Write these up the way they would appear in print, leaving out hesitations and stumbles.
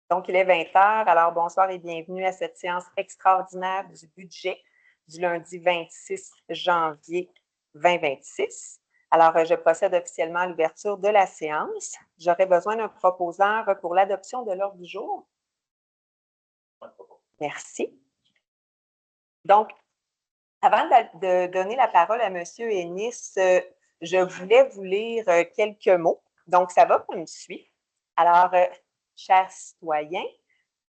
Donc, il est 20 heures. Alors, bonsoir et bienvenue à cette séance extraordinaire du budget du lundi 26 janvier 2026. Alors, je procède officiellement à l'ouverture de la séance. J'aurais besoin d'un proposeur pour l'adoption de l'ordre du jour. Merci. Donc, avant de donner la parole à M. Ennis, je voulais vous lire quelques mots. Donc, ça va comme suit. Alors, chers citoyens,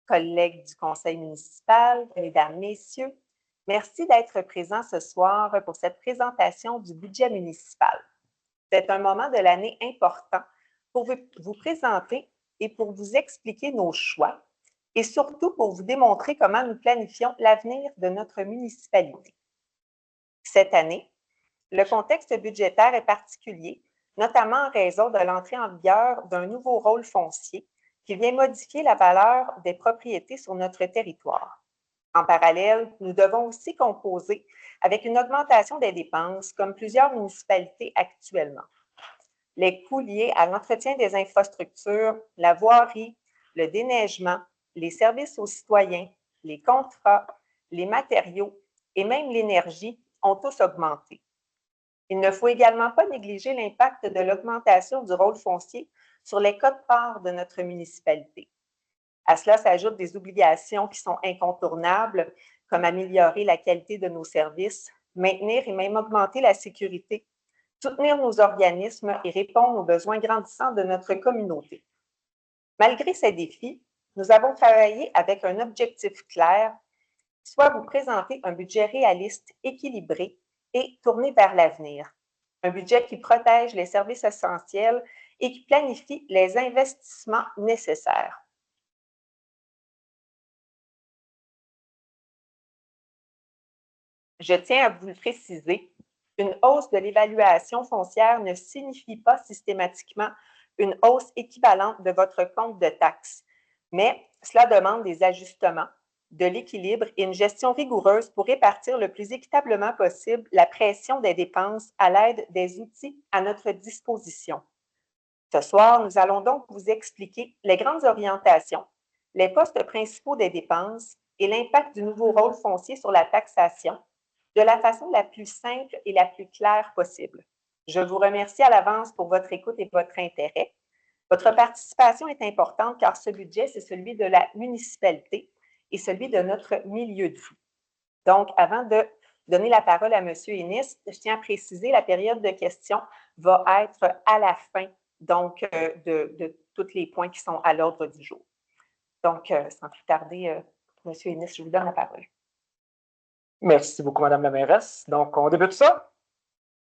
collègues du conseil municipal, mesdames, messieurs, merci d'être présents ce soir pour cette présentation du budget municipal. C'est un moment de l'année important pour vous présenter et pour vous expliquer nos choix et surtout pour vous démontrer comment nous planifions l'avenir de notre municipalité. Cette année, le contexte budgétaire est particulier, notamment en raison de l'entrée en vigueur d'un nouveau rôle foncier qui vient modifier la valeur des propriétés sur notre territoire. En parallèle, nous devons aussi composer avec une augmentation des dépenses, comme plusieurs municipalités actuellement. Les coûts liés à l'entretien des infrastructures, la voirie, le déneigement, les services aux citoyens, les contrats, les matériaux et même l'énergie ont tous augmenté. Il ne faut également pas négliger l'impact de l'augmentation du rôle foncier sur les quotes-parts de notre municipalité. À cela s'ajoutent des obligations qui sont incontournables, comme améliorer la qualité de nos services, maintenir et même augmenter la sécurité, soutenir nos organismes et répondre aux besoins grandissants de notre communauté. Malgré ces défis, nous avons travaillé avec un objectif clair, soit vous présenter un budget réaliste, équilibré et tourné vers l'avenir. Un budget qui protège les services essentiels et qui planifie les investissements nécessaires. Je tiens à vous le préciser, une hausse de l'évaluation foncière ne signifie pas systématiquement une hausse équivalente de votre compte de taxes, mais cela demande des ajustements, de l'équilibre et une gestion rigoureuse pour répartir le plus équitablement possible la pression des dépenses à l'aide des outils à notre disposition. Ce soir, nous allons donc vous expliquer les grandes orientations, les postes principaux des dépenses et l'impact du nouveau rôle foncier sur la taxation, de la façon la plus simple et la plus claire possible. Je vous remercie à l'avance pour votre écoute et votre intérêt. Votre participation est importante car ce budget, c'est celui de la municipalité et celui de notre milieu de vie. Donc, avant de donner la parole à M. Ennis, je tiens à préciser, la période de questions va être à la fin donc, de tous les points qui sont à l'ordre du jour. Donc, sans plus tarder, M. Ennis, je vous donne la parole. Merci beaucoup, Mme la mairesse. Donc, on débute ça?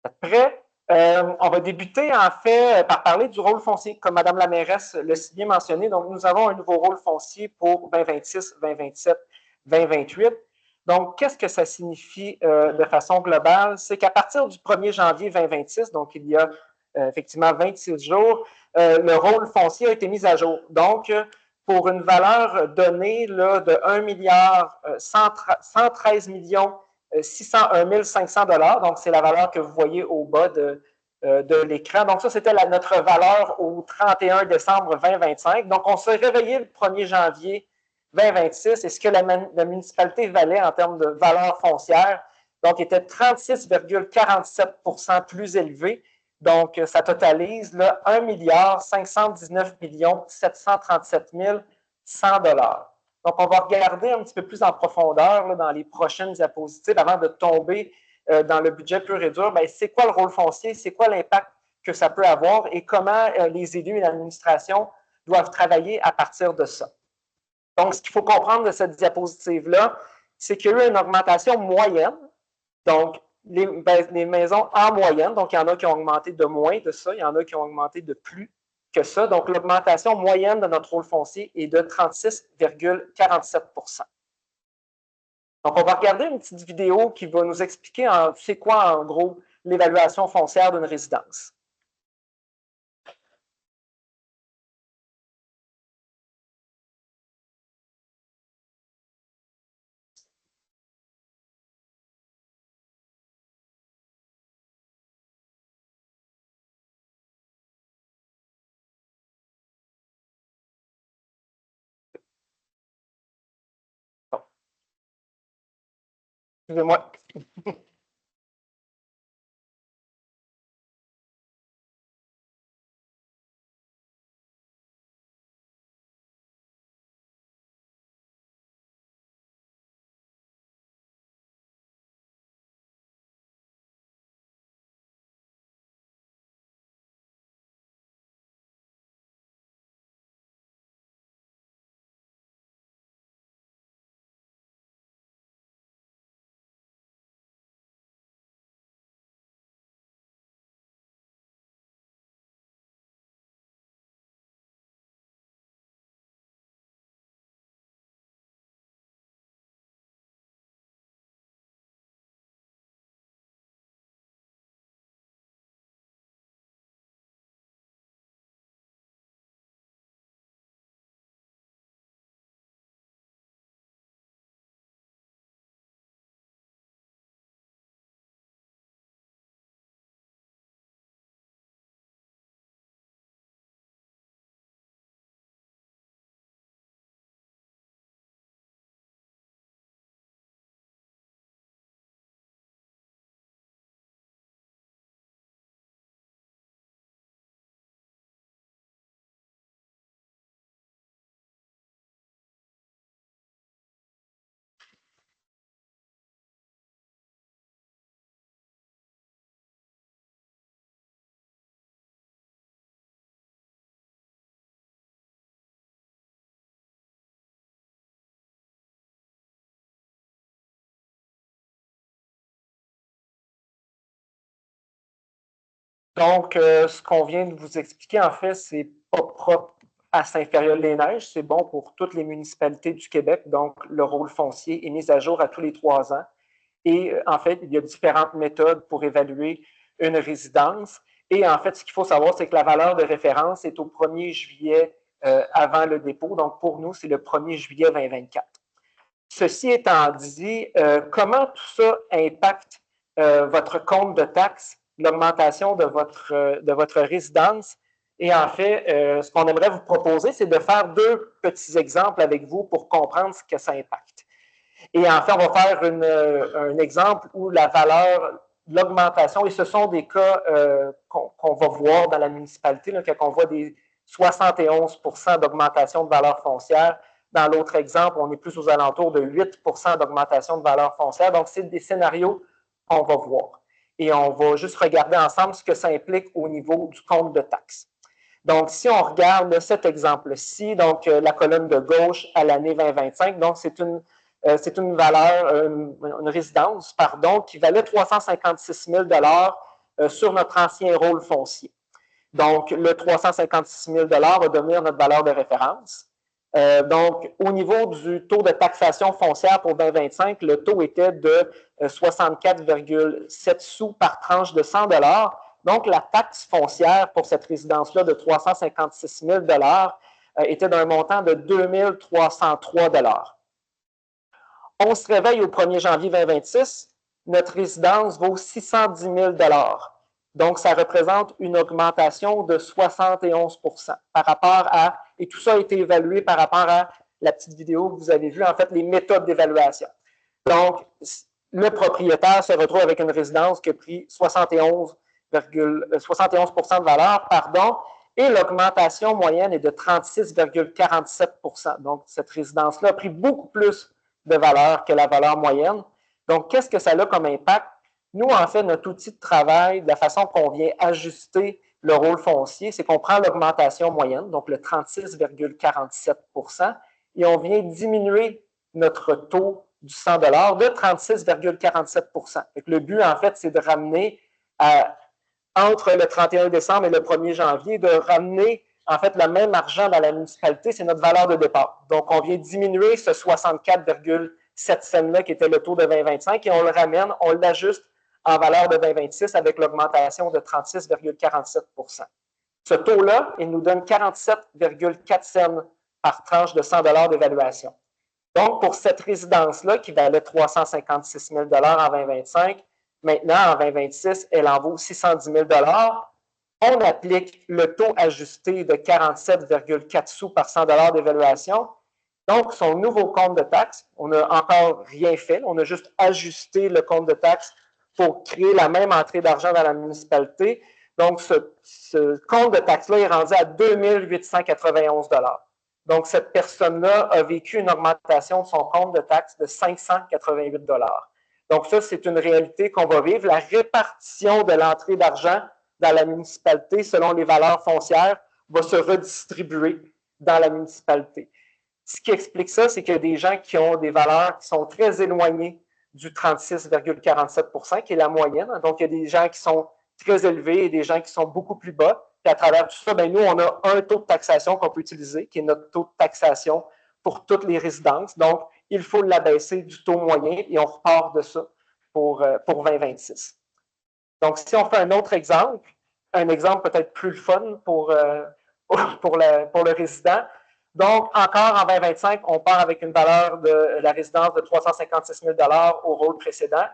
Vous êtes prêts? On va débuter, en fait, par parler du rôle foncier, comme Mme la mairesse l'a si bien mentionné. Donc, nous avons un nouveau rôle foncier pour 2026, 2027, 2028. Donc, qu'est-ce que ça signifie de façon globale? C'est qu'à partir du 1er janvier 2026, donc il y a effectivement 26 jours, le rôle foncier a été mis à jour. Donc, pour une valeur donnée là, de 1 milliard 113 millions 601 500 $. Donc, c'est la valeur que vous voyez au bas de l'écran. Donc, ça, c'était notre valeur au 31 décembre 2025. Donc, on s'est réveillé le 1er janvier 2026 et ce que la municipalité valait en termes de valeur foncière, donc, était 36,47 % plus élevé. Donc, ça totalise là, 1 milliard 519 737 100 $. Donc, on va regarder un petit peu plus en profondeur là, dans les prochaines diapositives avant de tomber dans le budget pur et dur. C'est quoi le rôle foncier? C'est quoi l'impact que ça peut avoir et comment les élus et l'administration doivent travailler à partir de ça? Donc, ce qu'il faut comprendre de cette diapositive-là, c'est qu'il y a eu une augmentation moyenne. Donc, les maisons en moyenne, donc il y en a qui ont augmenté de moins de ça, il y en a qui ont augmenté de plus que ça. Donc, l'augmentation moyenne de notre rôle foncier est de 36,47 %. Donc, on va regarder une petite vidéo qui va nous expliquer c'est quoi, en gros, l'évaluation foncière d'une résidence. Excusez-moi. Donc, ce qu'on vient de vous expliquer, en fait, c'est pas propre à Saint-Fériol-les-Neiges. C'est bon pour toutes les municipalités du Québec. Donc, le rôle foncier est mis à jour à tous les 3 ans. Et en fait, il y a différentes méthodes pour évaluer une résidence. Et en fait, ce qu'il faut savoir, c'est que la valeur de référence est au 1er juillet avant le dépôt. Donc, pour nous, c'est le 1er juillet 2024. Ceci étant dit, comment tout ça impacte votre compte de taxes, l'augmentation de votre résidence? Et en fait, ce qu'on aimerait vous proposer, c'est de faire 2 petits exemples avec vous pour comprendre ce que ça impacte. Et en fait, on va faire un exemple où la valeur, l'augmentation, et ce sont des cas qu'on va voir dans la municipalité, là, quand on voit des 71 % d'augmentation de valeur foncière. Dans l'autre exemple, on est plus aux alentours de 8 % d'augmentation de valeur foncière. Donc, c'est des scénarios qu'on va voir. Et on va juste regarder ensemble ce que ça implique au niveau du compte de taxes. Donc, si on regarde cet exemple-ci, donc la colonne de gauche à l'année 2025, donc c'est une valeur, une résidence, pardon, qui valait 356 000 sur notre ancien rôle foncier. Donc, le 356 000 va devenir notre valeur de référence. Donc, au niveau du taux de taxation foncière pour 2025, le taux était de 64,7 sous par tranche de 100 $. Donc, la taxe foncière pour cette résidence-là de 356 000 était d'un montant de 2 303 $. On se réveille au 1er janvier 2026, notre résidence vaut 610 000 $. Donc, ça représente une augmentation de 71 % par rapport à, et tout ça a été évalué par rapport à la petite vidéo que vous avez vue, en fait, les méthodes d'évaluation. Donc, le propriétaire se retrouve avec une résidence qui a pris 71 % de valeur, pardon, et l'augmentation moyenne est de 36,47 %. Donc, cette résidence-là a pris beaucoup plus de valeur que la valeur moyenne. Donc, qu'est-ce que ça a comme impact? Nous, en fait, notre outil de travail, de la façon qu'on vient ajuster le rôle foncier, c'est qu'on prend l'augmentation moyenne, donc le 36,47 %, et on vient diminuer notre taux du 100 $ de 36,47 %. Le but, en fait, c'est de ramener entre le 31 décembre et le 1er janvier, de ramener en fait le même argent dans la municipalité, c'est notre valeur de départ. Donc, on vient diminuer ce 64,7 cents-là qui était le taux de 2025 et on le ramène, on l'ajuste en valeur de 2026 avec l'augmentation de 36,47 %. Ce taux-là, il nous donne 47,4 cents par tranche de 100 $ d'évaluation. Donc, pour cette résidence-là, qui valait 356 000 $ en 2025, maintenant, en 2026, elle en vaut 610 000 $. On applique le taux ajusté de 47,4 sous par 100 $ d'évaluation Donc, son nouveau compte de taxe, on n'a encore rien fait, on a juste ajusté le compte de taxe pour créer la même entrée d'argent dans la municipalité. Donc, ce compte de taxe-là est rendu à 2 891 $. Donc, cette personne-là a vécu une augmentation de son compte de taxe de 588 $. Donc, ça, c'est une réalité qu'on va vivre. La répartition de l'entrée d'argent dans la municipalité selon les valeurs foncières va se redistribuer dans la municipalité. Ce qui explique ça, c'est qu'il y a des gens qui ont des valeurs qui sont très éloignées du 36,47 %, qui est la moyenne. Donc, il y a des gens qui sont très élevés et des gens qui sont beaucoup plus bas. Puis à travers tout ça, bien, nous, on a un taux de taxation qu'on peut utiliser, qui est notre taux de taxation pour toutes les résidences. Donc, il faut l'abaisser du taux moyen et on repart de ça pour 2026. Donc, si on fait un autre exemple, un exemple peut-être plus fun pour le résident. Donc, encore en 2025, on part avec une valeur de la résidence de 356 000 $ au rôle précédent.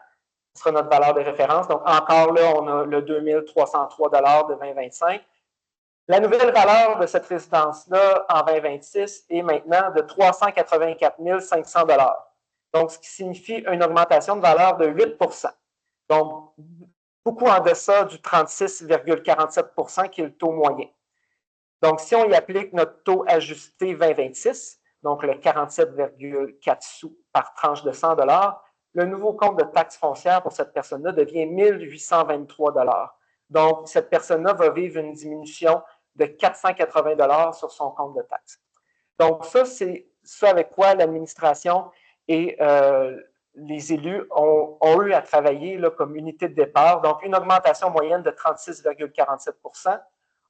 Ce sera notre valeur de référence. Donc, encore là, on a le 2 303 $ de 2025. La nouvelle valeur de cette résidence-là en 2026 est maintenant de 384 500 $. Donc, ce qui signifie une augmentation de valeur de 8 %. Donc, beaucoup en deçà du 36,47 % qui est le taux moyen. Donc, si on y applique notre taux ajusté 2026, donc le 47,4 sous par tranche de 100 $, le nouveau compte de taxe foncière pour cette personne-là devient 1 823 $. Donc, cette personne-là va vivre une diminution de 480 $ sur son compte de taxe. Donc, ça, c'est ça avec quoi l'administration et les élus ont eu à travailler là, comme unité de départ. Donc, une augmentation moyenne de 36,47 %.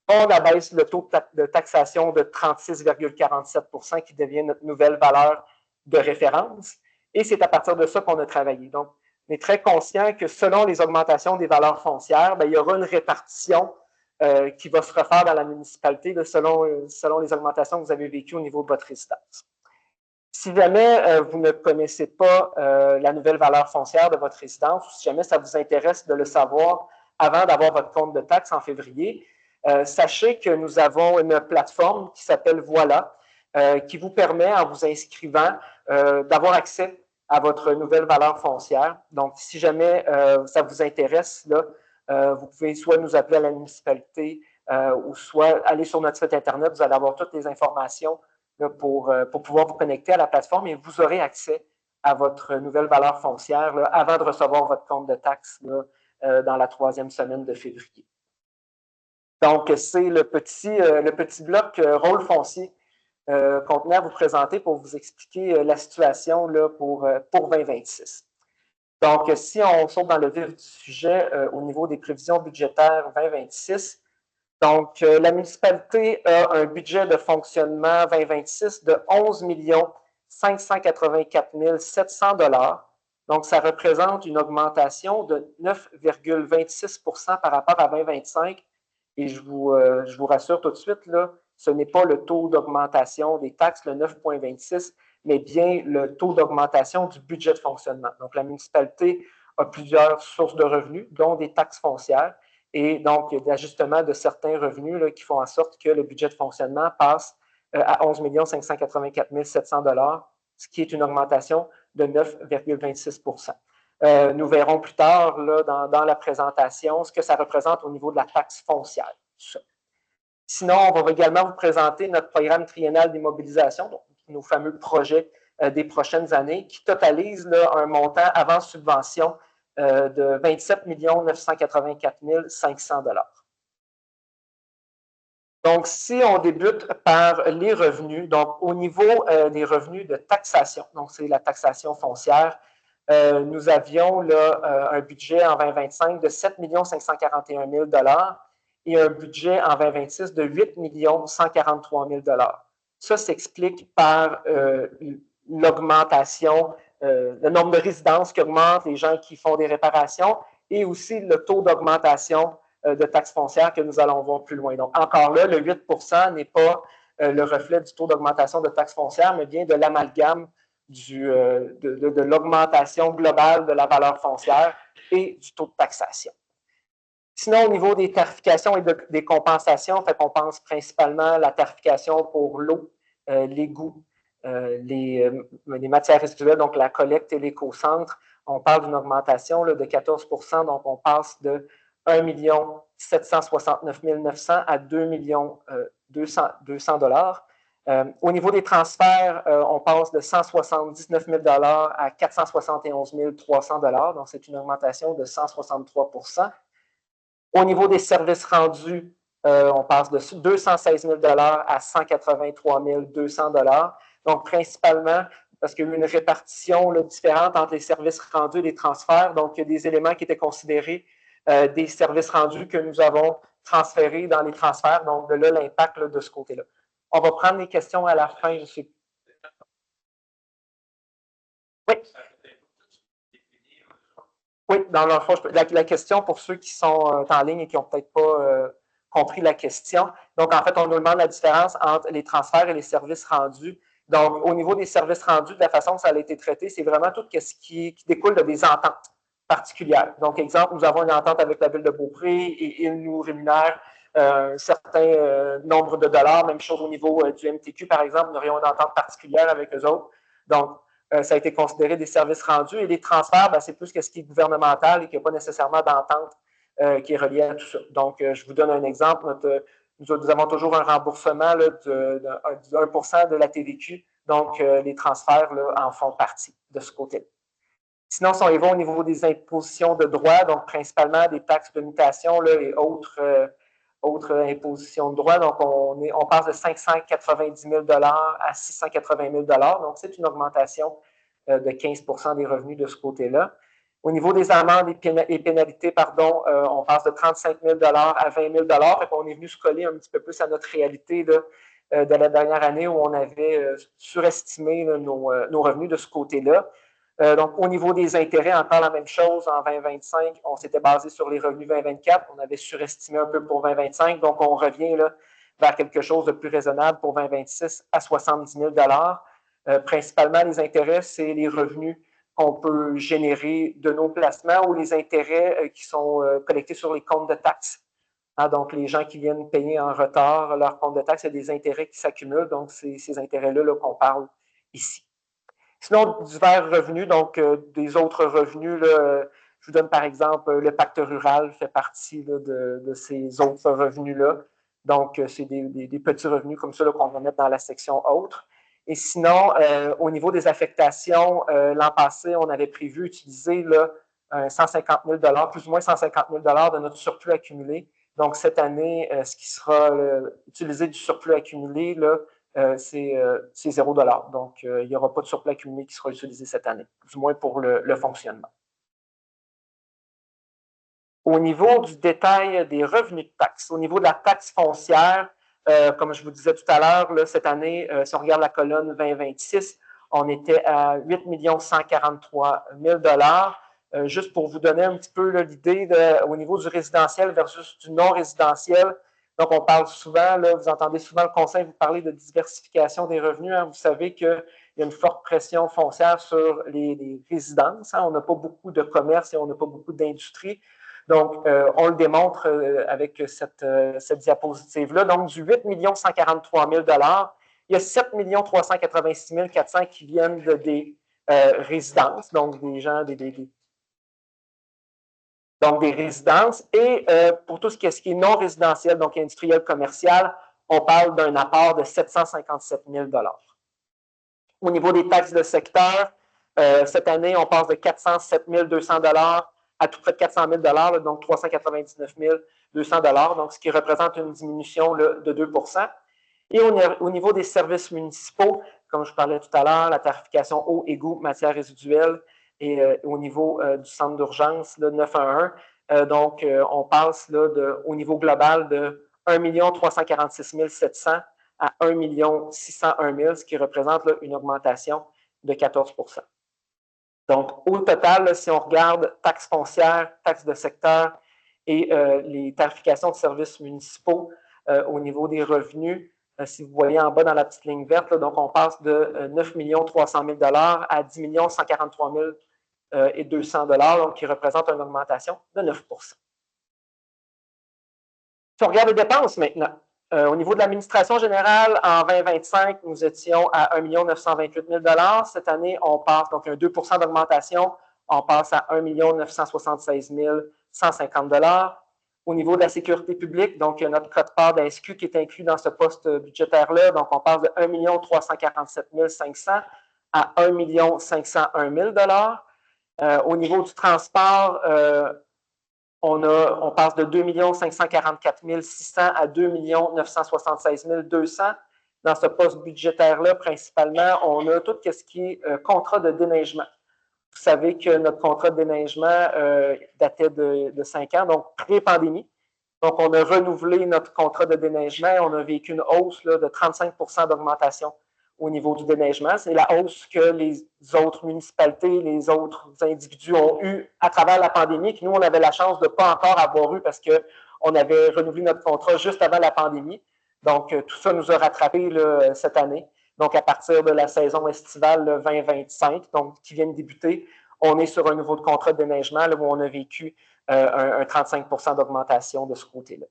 On abaisse le taux de taxation de 36,47 % qui devient notre nouvelle valeur de référence. Et c'est à partir de ça qu'on a travaillé. Donc, on est très conscient que selon les augmentations des valeurs foncières, bien, il y aura une répartition qui va se refaire dans la municipalité là, selon les augmentations que vous avez vécues au niveau de votre résidence. Si jamais vous ne connaissez pas la nouvelle valeur foncière de votre résidence, ou si jamais ça vous intéresse de le savoir avant d'avoir votre compte de taxe en février, sachez que nous avons une plateforme qui s'appelle Voilà, qui vous permet, en vous inscrivant, d'avoir accès à votre nouvelle valeur foncière. Donc, si jamais ça vous intéresse, là, vous pouvez soit nous appeler à la municipalité ou soit aller sur notre site Internet. Vous allez avoir toutes les informations là, pour pouvoir vous connecter à la plateforme et vous aurez accès à votre nouvelle valeur foncière là, avant de recevoir votre compte de taxe là, dans la 3e semaine de février. Donc, c'est le petit bloc rôle foncier qu'on tenait à vous présenter pour vous expliquer la situation là, pour 2026. Donc, si on saute dans le vif du sujet au niveau des prévisions budgétaires 2026, donc la municipalité a un budget de fonctionnement 2026 de 11 584 700 $. Donc, ça représente une augmentation de 9,26 % par rapport à 2025. Et je vous rassure tout de suite, là, ce n'est pas le taux d'augmentation des taxes, le 9,26, mais bien le taux d'augmentation du budget de fonctionnement. Donc, la municipalité a plusieurs sources de revenus, dont des taxes foncières, et donc l'ajustement de certains revenus là, qui font en sorte que le budget de fonctionnement passe à 11 584 700 $, ce qui est une augmentation de 9,26 %. Nous verrons plus tard là, dans la présentation ce que ça représente au niveau de la taxe foncière. Sinon, on va également vous présenter notre programme triennal d'immobilisation, donc nos fameux projets des prochaines années, qui totalise là, un montant avant subvention de 27 984 500 $. Donc, si on débute par les revenus, donc au niveau des revenus de taxation, donc c'est la taxation foncière, nous avions là, un budget en 2025 de 7 541 000 $ et un budget en 2026 de 8 143 000 $. Ça s'explique par l'augmentation, le nombre de résidences qui augmente, les gens qui font des réparations et aussi le taux d'augmentation de taxes foncières que nous allons voir plus loin. Donc, encore là, le 8 % n'est pas le reflet du taux d'augmentation de taxes foncières, mais bien de l'amalgame de l'augmentation globale de la valeur foncière et du taux de taxation. Sinon, au niveau des tarifications et des compensations, fait qu'on pense principalement à la tarification pour l'eau, l'égout, les matières résiduelles, donc la collecte et l'éco-centre, on parle d'une augmentation là, de 14 %, donc on passe de 1 769 900 à 2 200 au niveau des transferts, on passe de 179 000 à 471 300 donc c'est une augmentation de 163 %. Au niveau des services rendus, on passe de 216 000 à 183 200 donc principalement parce qu'il y a eu une répartition là, différente entre les services rendus et les transferts. Donc, il y a des éléments qui étaient considérés des services rendus que nous avons transférés dans les transferts. Donc, de là, l'impact de ce côté-là. On va prendre les questions à la fin. Je sais. Oui. Oui, dans le fond, la question pour ceux qui sont en ligne et qui n'ont peut-être pas compris la question. Donc, en fait, on nous demande la différence entre les transferts et les services rendus. Donc, au niveau des services rendus, de la façon que ça a été traité, c'est vraiment tout ce qui découle de des ententes particulières. Donc, exemple, nous avons une entente avec la Ville de Beaupré et ils nous rémunèrent un certain nombre de dollars. Même chose au niveau du MTQ, par exemple, nous aurions une entente particulière avec eux autres. Donc, ça a été considéré des services rendus. Et les transferts, ben, c'est plus ce qui est gouvernemental et qui n'a pas nécessairement d'entente qui est reliée à tout ça. Donc, je vous donne un exemple. Nous avons toujours un remboursement là, de 1 % de la TVQ. Donc, les transferts là, en font partie de ce côté-là. Sinon, si on y va au niveau des impositions de droit, donc principalement des taxes de mutation là, et autres impositions de droit, donc on passe de 590 000 à 680 000 donc c'est une augmentation de 15 % des revenus de ce côté-là. Au niveau des amendes et pénalités, on passe de 35 000 à 20 000 et on est venu se coller un petit peu plus à notre réalité là, de la dernière année où on avait surestimé là, nos revenus de ce côté-là. Donc, au niveau des intérêts, encore la même chose. En 2025, on s'était basé sur les revenus 2024. On avait surestimé un peu pour 2025. Donc, on revient là, vers quelque chose de plus raisonnable pour 2026 à 70 000 principalement, les intérêts, c'est les revenus qu'on peut générer de nos placements ou les intérêts qui sont collectés sur les comptes de taxes. Hein, donc, les gens qui viennent payer en retard leur compte de taxes, il y a des intérêts qui s'accumulent. Donc, c'est ces intérêts-là là, qu'on parle ici. Sinon, divers revenus, donc des autres revenus, là, je vous donne par exemple le pacte rural fait partie là, de ces autres revenus-là. Donc, c'est des petits revenus comme ça qu'on va mettre dans la section autres. Et sinon, au niveau des affectations, l'an passé, on avait prévu utiliser là, 150 000 plus ou moins 150 000 de notre surplus accumulé. Donc, cette année, ce qui sera utilisé du surplus accumulé, là, c'est 0 $. Donc, il n'y aura pas de surplus accumulé qui sera utilisé cette année, du moins pour le fonctionnement. Au niveau du détail des revenus de taxes, au niveau de la taxe foncière, comme je vous disais tout à l'heure, cette année, si on regarde la colonne 2026, on était à 8 143 000 $. Juste pour vous donner un petit peu l'idée au niveau du résidentiel versus du non-résidentiel. Donc, on parle souvent, là, vous entendez souvent le conseil vous parler de diversification des revenus. Hein. Vous savez qu'il y a une forte pression foncière sur les résidences. Hein. On n'a pas beaucoup de commerce et on n'a pas beaucoup d'industrie. Donc, on le démontre avec cette diapositive-là. Donc, du 8 143 000 $, il y a 7 386 400 qui viennent des résidences, donc des gens, donc des résidences. Et pour tout ce qui est non résidentiel, donc industriel, commercial, on parle d'un apport de 757 000 $. Au niveau des taxes de secteur, cette année, on passe de 407 200 $ à tout près de 400 000 $, donc 399 200 $, donc ce qui représente une diminution là, de 2 %. Et au niveau des services municipaux, comme je parlais tout à l'heure, la tarification eau, égout, matières résiduelles, et au niveau du centre d'urgence, le 911, donc on passe là, au niveau global de 1 346 700 à 1 601 000, ce qui représente là, une augmentation de 14 %. Donc, au total, là, si on regarde taxes foncières, taxes de secteur et les tarifications de services municipaux au niveau des revenus, si vous voyez en bas dans la petite ligne verte, là, donc on passe de 9 300 000 $ à 10 143 200 $, donc qui représente une augmentation de 9 %. Si on regarde les dépenses maintenant, Au niveau de l'administration générale, en 2025, nous étions à 1 928 000 $. Cette année, on passe, donc un 2 d'augmentation, on passe à 1 976 150 $. Au niveau de la sécurité publique, donc notre quote-part d'InsQ qui est inclus dans ce poste budgétaire-là, donc on passe de 1 347 500 à 1 501 000 $. Au niveau du transport, on passe de 2 544 600 à 2 976 200. Dans ce poste budgétaire-là, principalement, on a tout ce qui est contrat de déneigement. Vous savez que notre contrat de déneigement datait de 5 ans, donc pré-pandémie. Donc, on a renouvelé notre contrat de déneigement et on a vécu une hausse là, de 35 d'augmentation au niveau du déneigement. C'est la hausse que les autres municipalités, les autres individus ont eu à travers la pandémie, que nous, on avait la chance de ne pas encore avoir eu parce qu'on avait renouvelé notre contrat juste avant la pandémie. Donc, tout ça nous a rattrapé là, cette année. Donc, à partir de la saison estivale 2025, donc, qui vient de débuter, on est sur un niveau de contrat de déneigement là, où on a vécu un 35 d'augmentation de ce côté-là.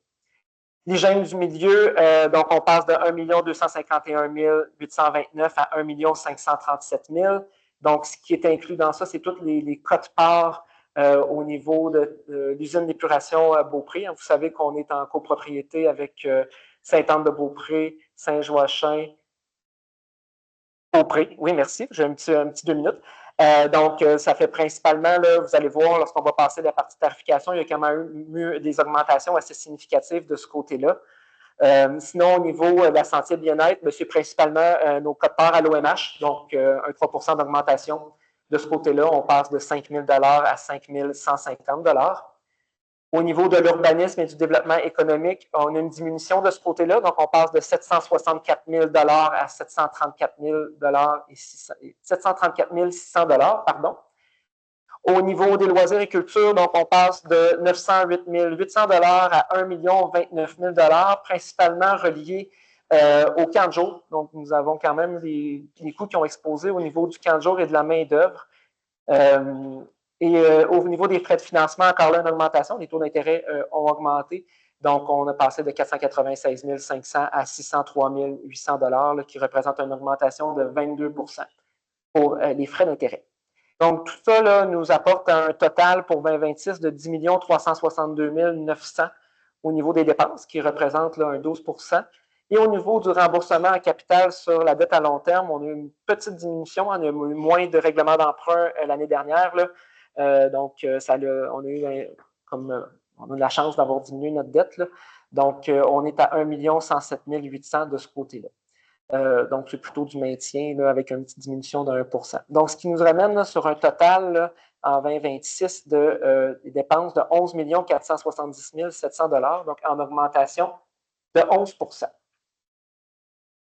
L'hygiène du milieu, donc on passe de 1 251 829 à 1 537 000. Donc, ce qui est inclus dans ça, c'est toutes les quotes-parts au niveau de l'usine d'épuration à Beaupré. Vous savez qu'on est en copropriété avec Sainte-Anne-de-Beaupré, Saint-Joachim, Beaupré. Oui, merci. J'ai un petit 2 minutes. Donc, ça fait principalement, là, vous allez voir, lorsqu'on va passer la partie tarification, il y a quand même eu des augmentations assez significatives de ce côté-là. Sinon, au niveau de la santé et bien-être, c'est principalement nos quotes-parts à l'OMH, donc un 3 d'augmentation de ce côté-là. On passe de 5 000 $ à 5 150 $. Au niveau de l'urbanisme et du développement économique, on a une diminution de ce côté-là. Donc, on passe de 764 000 $ à 734 600 $. Pardon. Au niveau des loisirs et culture, donc, on passe de 908 800 $ à 1 029 000 $, principalement reliés au camp de jour. Donc, nous avons quand même des coûts qui ont explosé au niveau du camp de jour et de la main-d'œuvre. Et au niveau des frais de financement, encore là, une augmentation. Les taux d'intérêt ont augmenté. Donc, on a passé de 496 500 à 603 800 $, là, qui représente une augmentation de 22 pour les frais d'intérêt. Donc, tout ça là, nous apporte un total pour 2026 de 10 362 900 au niveau des dépenses, qui représente là, un 12 Et au niveau du remboursement en capital sur la dette à long terme, on a eu une petite diminution. On a eu moins de règlements d'emprunt l'année dernière. Là. Donc, on a eu on a la chance d'avoir diminué notre dette. Là. Donc, on est à 1 107 800 de ce côté-là. Donc, c'est plutôt du maintien là, avec une petite diminution de 1 %. Donc, ce qui nous ramène là, sur un total là, en 2026 des dépenses de 11 470 700 $, donc en augmentation de 11 %.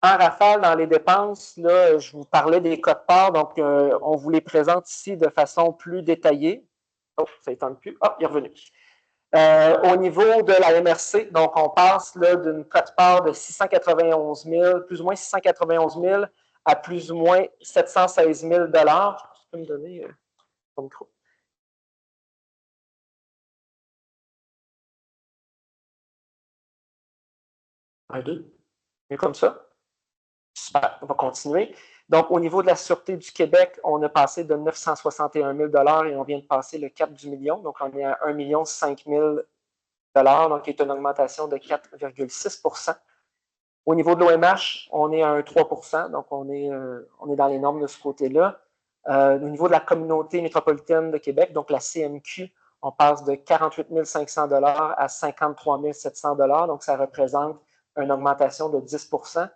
En rafale, dans les dépenses, là, je vous parlais des quotes-parts, donc on vous les présente ici de façon plus détaillée. Oh, ça ne tente plus. Ah, il est revenu. Au niveau de la MRC, donc on passe d'une quote-part de 691 000, plus ou moins 691 000 à plus ou moins 716 000 $. Tu peux me donner ton micro? Un, deux. Et comme ça. Super, on va continuer. Donc, au niveau de la Sûreté du Québec, on a passé de 961 000 $ et on vient de passer le cap du million. Donc, on est à 1 500 000 $, donc qui est une augmentation de 4,6 %. Au niveau de l'OMH, on est à un 3 %, donc on est dans les normes de ce côté-là. Au niveau de la communauté métropolitaine de Québec, donc la CMQ, on passe de 48 500 $ à 53 700 $, donc ça représente une augmentation de 10 %.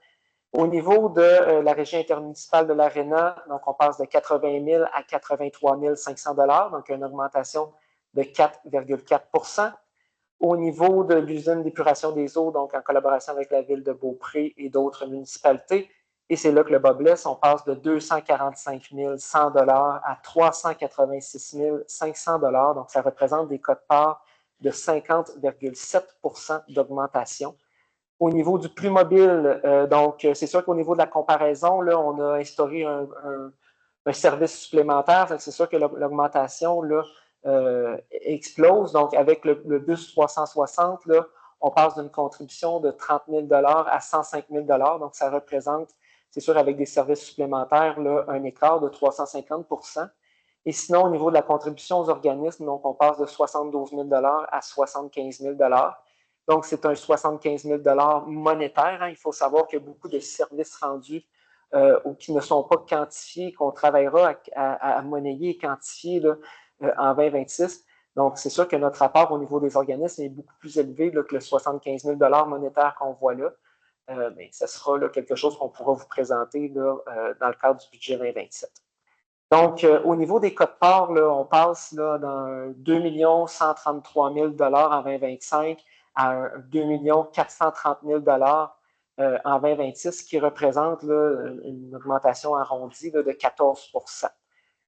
Au niveau de la régie intermunicipale de l'ARENA, donc on passe de 80 000 à 83 500 $, donc une augmentation de 4,4 %. Au niveau de l'usine d'épuration des eaux, donc en collaboration avec la ville de Beaupré et d'autres municipalités, et c'est là que le bas blesse, on passe de 245 100 $ à 386 500 $, donc ça représente des quotes-parts de 50,7 % d'augmentation. Au niveau du plus mobile, donc c'est sûr qu'au niveau de la comparaison, là, on a instauré un service supplémentaire. C'est sûr que l'augmentation là, explose. Donc, avec le bus 360, là, on passe d'une contribution de 30 000 à 105 000 donc ça représente, c'est sûr, avec des services supplémentaires, là, un écart de 350 %. Et sinon, au niveau de la contribution aux organismes, donc on passe de 72 000 à 75 000 Donc, c'est un 75 000 monétaire. Hein. Il faut savoir qu'il y a beaucoup de services rendus qui ne sont pas quantifiés, qu'on travaillera à monnayer et quantifier là, en 2026. Donc, c'est sûr que notre rapport au niveau des organismes est beaucoup plus élevé là, que le 75 000 monétaire qu'on voit là. Mais ce sera là, quelque chose qu'on pourra vous présenter là, dans le cadre du budget 2027. Donc, au niveau des cotes-parts, on passe là, dans 2 133 000 en 2025 à 2 430 000 en 2026, ce qui représente là, une augmentation arrondie là, de 14 %.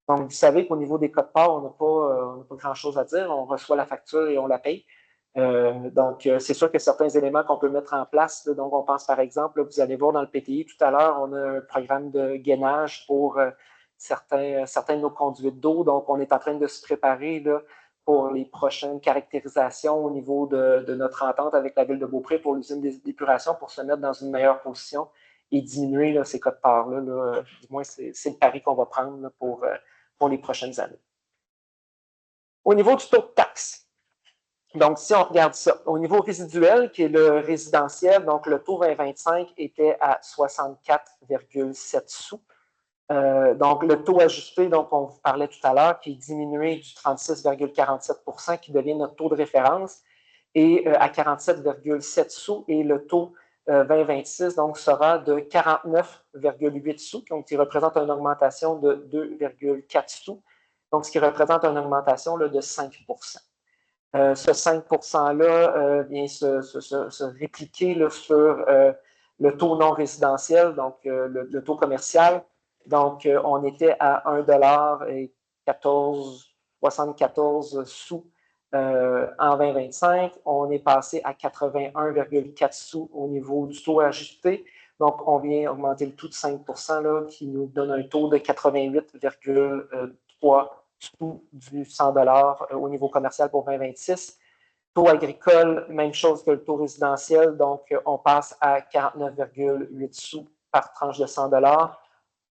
Donc, vous savez qu'au niveau des cotes-parts, on n'a pas grand-chose à dire. On reçoit la facture et on la paye. Donc, c'est sûr que certains éléments qu'on peut mettre en place, là, donc on pense par exemple, là, vous allez voir dans le PTI tout à l'heure, on a un programme de gainage pour certains de nos conduites d'eau. Donc, on est en train de se préparer là, pour les prochaines caractérisations au niveau de notre entente avec la Ville de Beaupré pour l'usine d'épuration pour se mettre dans une meilleure position et diminuer là, ces cotes-parts-là. Là. Du moins, c'est le pari qu'on va prendre là, pour les prochaines années. Au niveau du taux de taxe, donc si on regarde ça, au niveau résiduel, qui est le résidentiel, donc le taux 2025 était à 64,7 sous. Donc, le taux ajusté, donc on vous parlait tout à l'heure, qui est diminué du 36,47 % qui devient notre taux de référence, et à 47,7 sous, et le taux 2026 donc, sera de 49,8 sous, donc qui représente une augmentation de 2,4 sous, donc ce qui représente une augmentation là, de 5 %. Ce 5 %-là vient se répliquer là, sur le taux non résidentiel, donc le taux commercial. Donc, on était à 1,74 sous en 2025. On est passé à 81,4 sous au niveau du taux ajusté. Donc, on vient augmenter le taux de 5 là, qui nous donne un taux de 88,3 sous du 100 au niveau commercial pour 2026. Taux agricole, même chose que le taux résidentiel. Donc, on passe à 49,8 sous par tranche de 100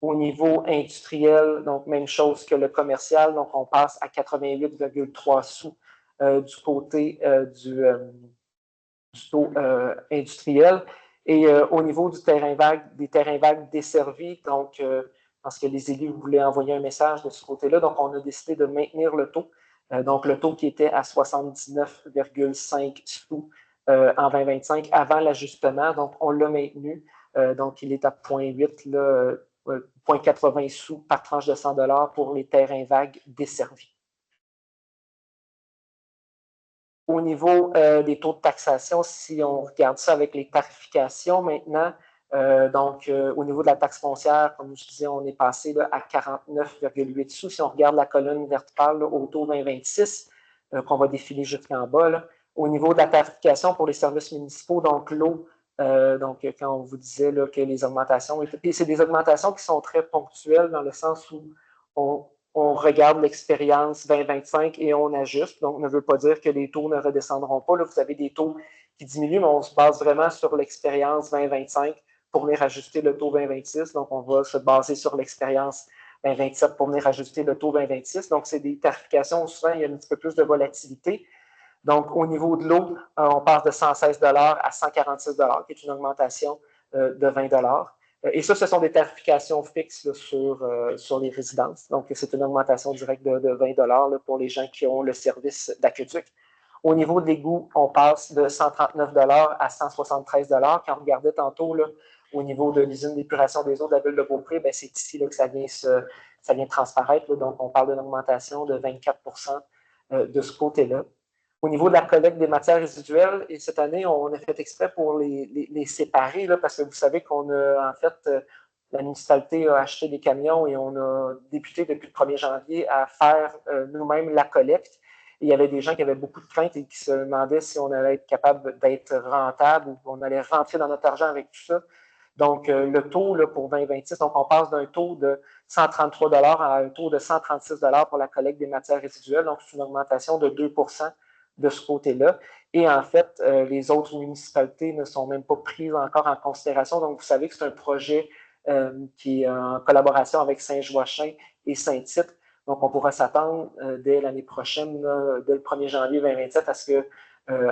Au niveau industriel, donc même chose que le commercial, donc on passe à 88,3 sous du côté du taux industriel. Et au niveau du terrain vague, des terrains vagues desservis, donc parce que les élus voulaient envoyer un message de ce côté-là, donc on a décidé de maintenir le taux. Donc le taux qui était à 79,5 sous en 2025 avant l'ajustement, donc on l'a maintenu. Donc il est à 0,8 là, 0,80 sous par tranche de 100 pour les terrains vagues desservis. Au niveau des taux de taxation, si on regarde ça avec les tarifications maintenant, donc au niveau de la taxe foncière, comme je disais, on est passé là, à 49,8 sous. Si on regarde la colonne verticale là, au taux 2026, qu'on va défiler jusqu'en bas, là. Au niveau de la tarification pour les services municipaux, donc l'eau, donc quand on vous disait là, que les augmentations, et c'est des augmentations qui sont très ponctuelles dans le sens où on regarde l'expérience 2025 et on ajuste. Donc, ne veut pas dire que les taux ne redescendront pas. Là, vous avez des taux qui diminuent, mais on se base vraiment sur l'expérience 2025 pour venir ajuster le taux 2026. Donc, on va se baser sur l'expérience 2027 pour venir ajuster le taux 2026. Donc, c'est des tarifications où souvent il y a un petit peu plus de volatilité. Donc, au niveau de l'eau, on passe de 116 à 146 qui est une augmentation de 20 Et ça, ce sont des tarifications fixes là, sur les résidences. Donc, c'est une augmentation directe de 20 là, pour les gens qui ont le service d'aqueduc. Au niveau de l'égout, on passe de 139 à 173 Quand on regardait tantôt là, au niveau de l'usine d'épuration des eaux de la Ville de Beaupré, ben, c'est ici là, que ça vient transparaître. Là. Donc, on parle d'une augmentation de 24 de ce côté-là. Au niveau de la collecte des matières résiduelles, et cette année, on a fait exprès pour les séparer, là, parce que vous savez qu'on a, en fait, la municipalité a acheté des camions et on a débuté depuis le 1er janvier à faire nous-mêmes la collecte. Et il y avait des gens qui avaient beaucoup de craintes et qui se demandaient si on allait être capable d'être rentable ou on allait rentrer dans notre argent avec tout ça. Donc, le taux là, pour 2026, donc on passe d'un taux de 133 à un taux de 136 pour la collecte des matières résiduelles. Donc, c'est une augmentation de 2 de ce côté-là. Et en fait, les autres municipalités ne sont même pas prises encore en considération. Donc, vous savez que c'est un projet qui est en collaboration avec Saint-Joachim et Saint-Tite. Donc, on pourra s'attendre dès l'année prochaine, là, dès le 1er janvier 2027, à ce que,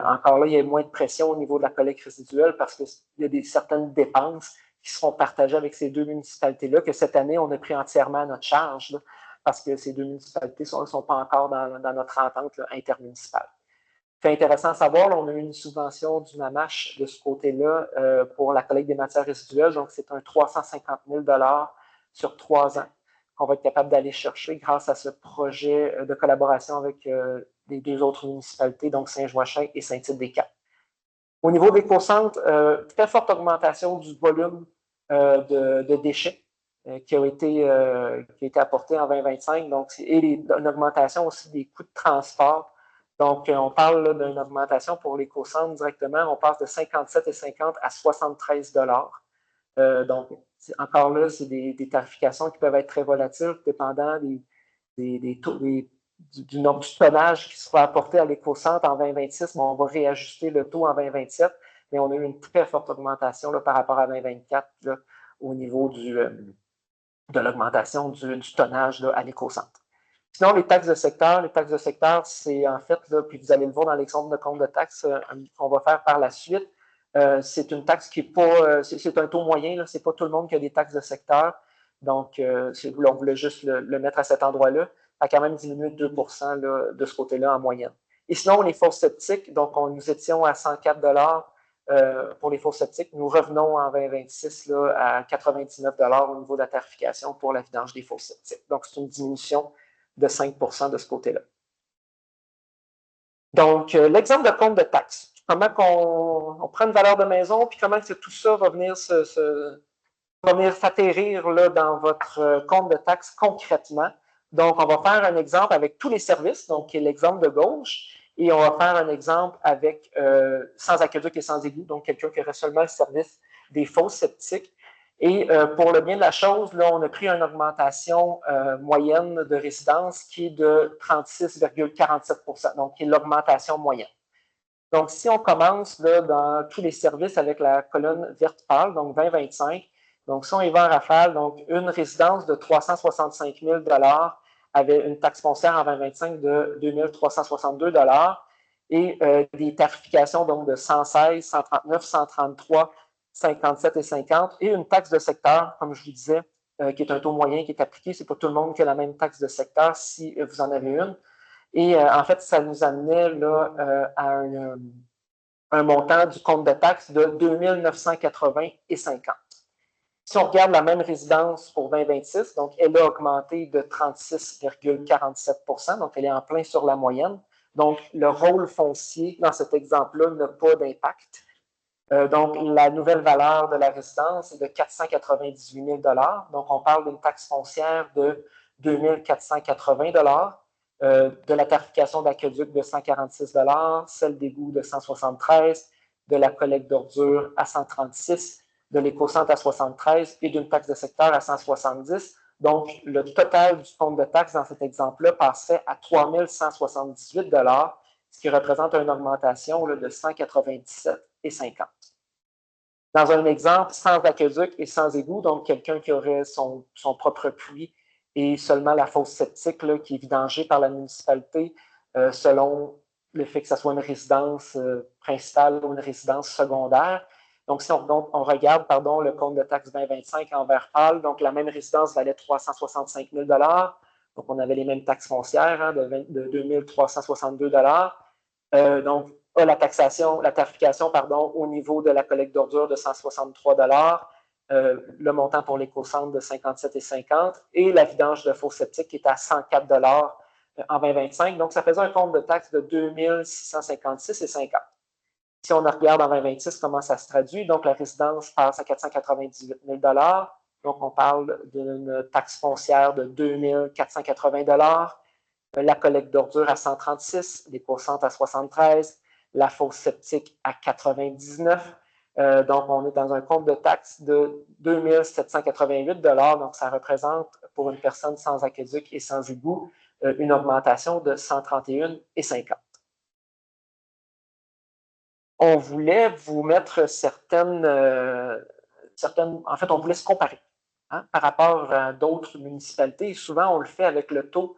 encore là, il y ait moins de pression au niveau de la collecte résiduelle parce qu'il y a certaines dépenses qui seront partagées avec ces deux municipalités-là, que cette année, on a pris entièrement à notre charge, là, parce que ces deux municipalités ne sont pas encore dans notre entente là, intermunicipale. C'est intéressant à savoir, là, on a eu une subvention du NAMASH de ce côté-là pour la collecte des matières résiduelles. Donc, c'est un 350 000 sur 3 ans qu'on va être capable d'aller chercher grâce à ce projet de collaboration avec les deux autres municipalités, donc Saint-Joachim et Saint-Tite-des-Capes. Au niveau des éco-centres, très forte augmentation du volume de déchets qui a été apporté en 2025. Donc, et une augmentation aussi des coûts de transport. Donc, on parle d'une augmentation pour l'éco-centre directement. On passe de 57,50 à 73 donc, encore là, c'est des tarifications qui peuvent être très volatiles, dépendant du tonnage qui sera apporté à l'éco-centre en 2026, mais on va réajuster le taux en 2027. Mais on a eu une très forte augmentation là, par rapport à 2024 là, au niveau de l'augmentation du tonnage là, à l'éco-centre. Sinon, les taxes de secteur, c'est en fait, là, puis vous allez le voir dans l'exemple de compte de taxes qu'on va faire par la suite, c'est une taxe qui n'est pas, c'est un taux moyen, ce n'est pas tout le monde qui a des taxes de secteur. Donc, on voulait juste le mettre à cet endroit-là, a quand même diminué de 2 là, de ce côté-là en moyenne. Et sinon, les fosses septiques, donc nous étions à 104 pour les fosses septiques. Nous revenons en 2026 là, à 99 au niveau de la tarification pour la vidange des fosses septiques. Donc, c'est une diminution de 5 de ce côté-là. Donc, l'exemple de compte de taxe. Comment on prend une valeur de maison, puis comment que tout ça va venir s'atterrir là, dans votre compte de taxe concrètement. Donc, on va faire un exemple avec tous les services, donc qui est l'exemple de gauche, et on va faire un exemple avec sans aqueduc et sans égout, donc quelqu'un qui aurait seulement le service des fosses septiques. Et pour le bien de la chose, là, on a pris une augmentation moyenne de résidence qui est de 36,47 donc qui est l'augmentation moyenne. Donc, si on commence là, dans tous les services avec la colonne verte pâle, donc 2025, donc si on y va en rafale, donc une résidence de 365 000 avait une taxe foncière en 2025 de 2 362 et des tarifications donc de 116, 139, 133, 57 et 50 et une taxe de secteur, comme je vous disais, qui est un taux moyen qui est appliqué. Ce n'est pas tout le monde qui a la même taxe de secteur si vous en avez une. Et en fait, ça nous amenait là, à un montant du compte de taxe de 2 980 et 50. Si on regarde la même résidence pour 2026, donc elle a augmenté de 36,47 donc elle est en plein sur la moyenne. Donc, le rôle foncier dans cet exemple-là n'a pas d'impact. Donc, la nouvelle valeur de la résidence est de 498 000 donc on parle d'une taxe foncière de 2 480 de la tarification d'aqueduc de 146 celle d'égout de 173 de la collecte d'ordures à 136 de l'éco-centre à 73 et d'une taxe de secteur à 170. Donc, le total du compte de taxe dans cet exemple-là passerait à 3 178 ce qui représente une augmentation là, de 197,50 Dans un exemple, sans aqueduc et sans égout, donc quelqu'un qui aurait son propre puits et seulement la fosse septique là, qui est vidangée par la municipalité selon le fait que ce soit une résidence principale ou une résidence secondaire. Donc, si on regarde le compte de taxe 2025 en vert pâle, donc la même résidence valait 365 000 donc on avait les mêmes taxes foncières hein, de 2 362 donc, la tarification au niveau de la collecte d'ordures de 163 le montant pour l'éco-centre de 57,50 et la vidange de fosses septiques qui est à 104 en 2025. Donc, ça faisait un compte de taxe de 2 656,50 Si on regarde en 2026 comment ça se traduit, donc la résidence passe à 498 000 donc on parle d'une taxe foncière de 2 480 la collecte d'ordures à 136, l'éco-centre à 73, la fosse septique à 99. Donc, on est dans un compte de taxe de 2 788 donc ça représente pour une personne sans aqueduc et sans égout une augmentation de 131,50 on voulait vous mettre certaines, en fait, on voulait se comparer par rapport à d'autres municipalités. Et souvent, on le fait avec le taux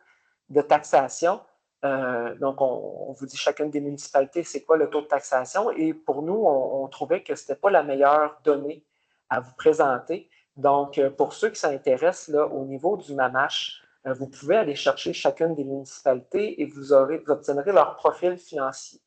de taxation. Donc, on vous dit chacune des municipalités, c'est quoi le taux de taxation. Et pour nous, on trouvait que ce n'était pas la meilleure donnée à vous présenter. Donc, pour ceux qui s'intéressent au niveau du MAMACH, vous pouvez aller chercher chacune des municipalités et vous obtiendrez leur profil financier.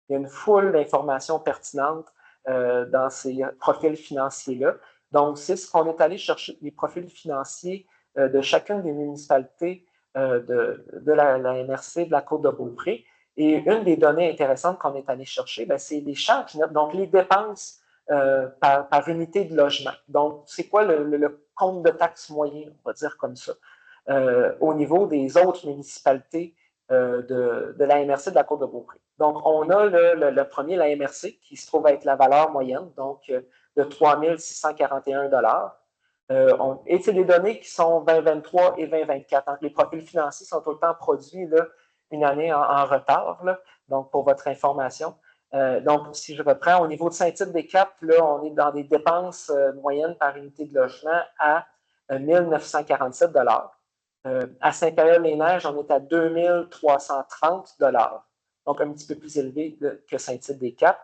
Il y a une foule d'informations pertinentes dans ces profils financiers-là. Donc, c'est ce qu'on est allé chercher, les profils financiers de chacune des municipalités de la MRC de la Côte-de-Beaupré. Et une des données intéressantes qu'on est allé chercher, c'est les charges nettes, donc les dépenses par unité de logement. Donc, c'est quoi le compte de taxes moyen, on va dire comme ça, au niveau des autres municipalités de la MRC de la Côte-de-Beaupré. Donc, on a le premier, la MRC, qui se trouve être la valeur moyenne, donc de 3 641 et c'est des données qui sont 2023 et 2024. Donc, les profils financiers sont tout le temps produits une année en retard, donc pour votre information. Donc, si je reprends, au niveau de Saint-Tite-des-Caps, on est dans des dépenses moyennes par unité de logement à 1 947 à Saint-Période-les-Neiges, on est à 2 330 donc un petit peu plus élevé que Saint-Tite-des-Caps.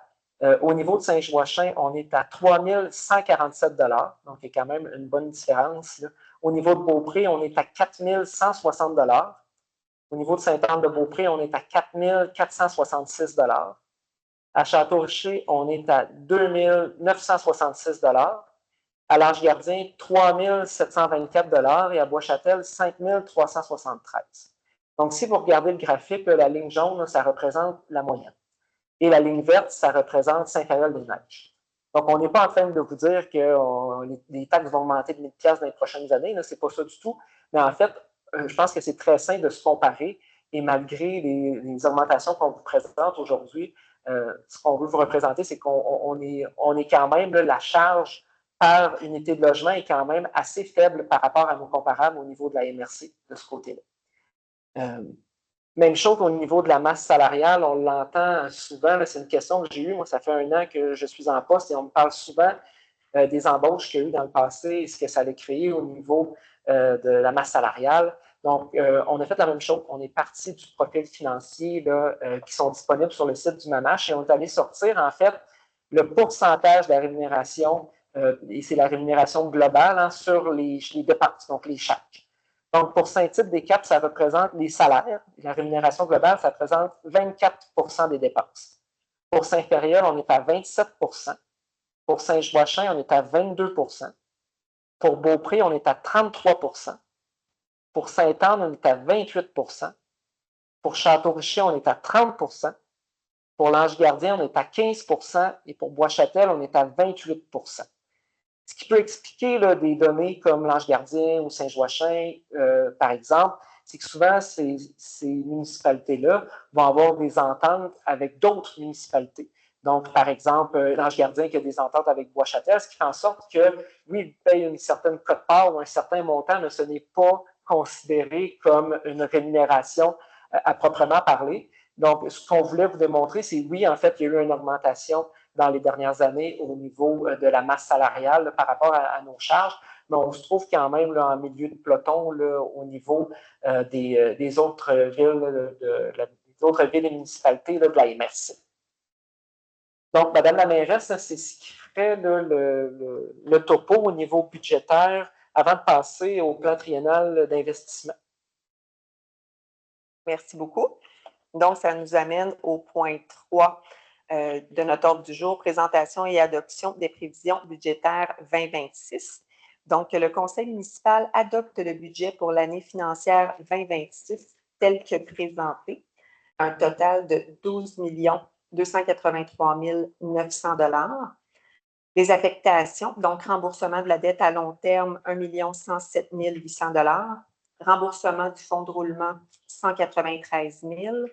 Au niveau de Saint-Joachim, on est à 3 147 donc il y a quand même une bonne différence. Là. Au niveau de Beaupré, on est à 4 160 Au niveau de Sainte-Anne-de-Beaupré, on est à 4 466 À Château-Richer, on est à 2 966 À l'Ange-Gardien, 3 724 et à Bois-Châtel, 5 373. Donc, si vous regardez le graphique, la ligne jaune, ça représente la moyenne. Et la ligne verte, ça représente Saint-Carole-des-Neiges. Donc, on n'est pas en train de vous dire que les taxes vont augmenter de 1 000 $ dans les prochaines années. Ce n'est pas ça du tout. Mais en fait, je pense que c'est très sain de se comparer. Et malgré les augmentations qu'on vous présente aujourd'hui, ce qu'on veut vous représenter, c'est qu'on est quand même, la charge par unité de logement est quand même assez faible par rapport à nos comparables au niveau de la MRC de ce côté-là. Même chose au niveau de la masse salariale, on l'entend souvent, c'est une question que j'ai eue, moi ça fait 1 an que je suis en poste et on me parle souvent des embauches qu'il y a eu dans le passé et ce que ça allait créer au niveau de la masse salariale. Donc, on a fait la même chose, on est parti du profil financier qui sont disponibles sur le site du MAMACH et on est allé sortir en fait le pourcentage de la rémunération, et c'est la rémunération globale sur les dépenses, donc les chèques. Donc, pour Saint-Tite-des-Caps, ça représente les salaires. La rémunération globale, ça représente 24 des dépenses. Pour Saint-Périol, on est à 27 Pour Saint-Joachim, on est à 22 Pour Beaupré, on est à 33 Pour Sainte-Anne, on est à 28 Pour Château-Richer, on est à 30 Pour l'Ange-Gardien, on est à 15 et pour Bois-Châtel, on est à 28 Ce qui peut expliquer des données comme l'Ange-Gardien ou Saint-Joachim, par exemple, c'est que souvent, ces municipalités-là vont avoir des ententes avec d'autres municipalités. Donc, par exemple, l'Ange-Gardien qui a des ententes avec Bois-Châtel, ce qui fait en sorte que, oui, il paye une certaine quote-part ou un certain montant, mais ce n'est pas considéré comme une rémunération à proprement parler. Donc, ce qu'on voulait vous démontrer, c'est oui, en fait, il y a eu une augmentation dans les dernières années au niveau de la masse salariale par rapport à nos charges, mais on se trouve quand même en milieu de peloton au niveau des autres villes, des autres villes et municipalités de la MRC. Donc, Madame la mairesse, c'est ce qui ferait le topo au niveau budgétaire avant de passer au plan triennal d'investissement. Merci beaucoup. Donc, ça nous amène au point 3 de notre ordre du jour, présentation et adoption des prévisions budgétaires 2026. Donc, le conseil municipal adopte le budget pour l'année financière 2026 tel que présenté, un total de 12 283 900 $. Les affectations, donc remboursement de la dette à long terme, 1 107 800 $. Remboursement du fonds de roulement, 193 000 $.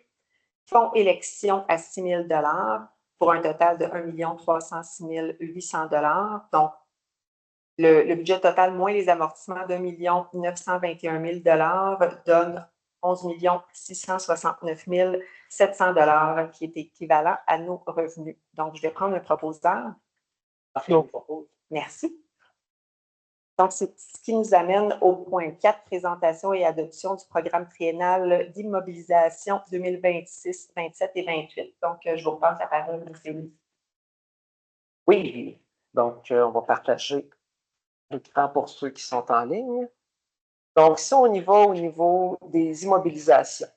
Fonds élection à 6 000 $ pour un total de 1 306 800 $. Donc, le budget total moins les amortissements d'1 921 000 $ donne 11 669 700 $, qui est équivalent à nos revenus. Donc, je vais prendre un proposeur. Merci. Donc, c'est ce qui nous amène au point 4, présentation et adoption du programme triennal d'immobilisation 2026, 27 et 28. Donc, je vous passe la parole, Céline. Oui, donc on va partager l'écran pour ceux qui sont en ligne. Donc, si on y va au niveau des immobilisations.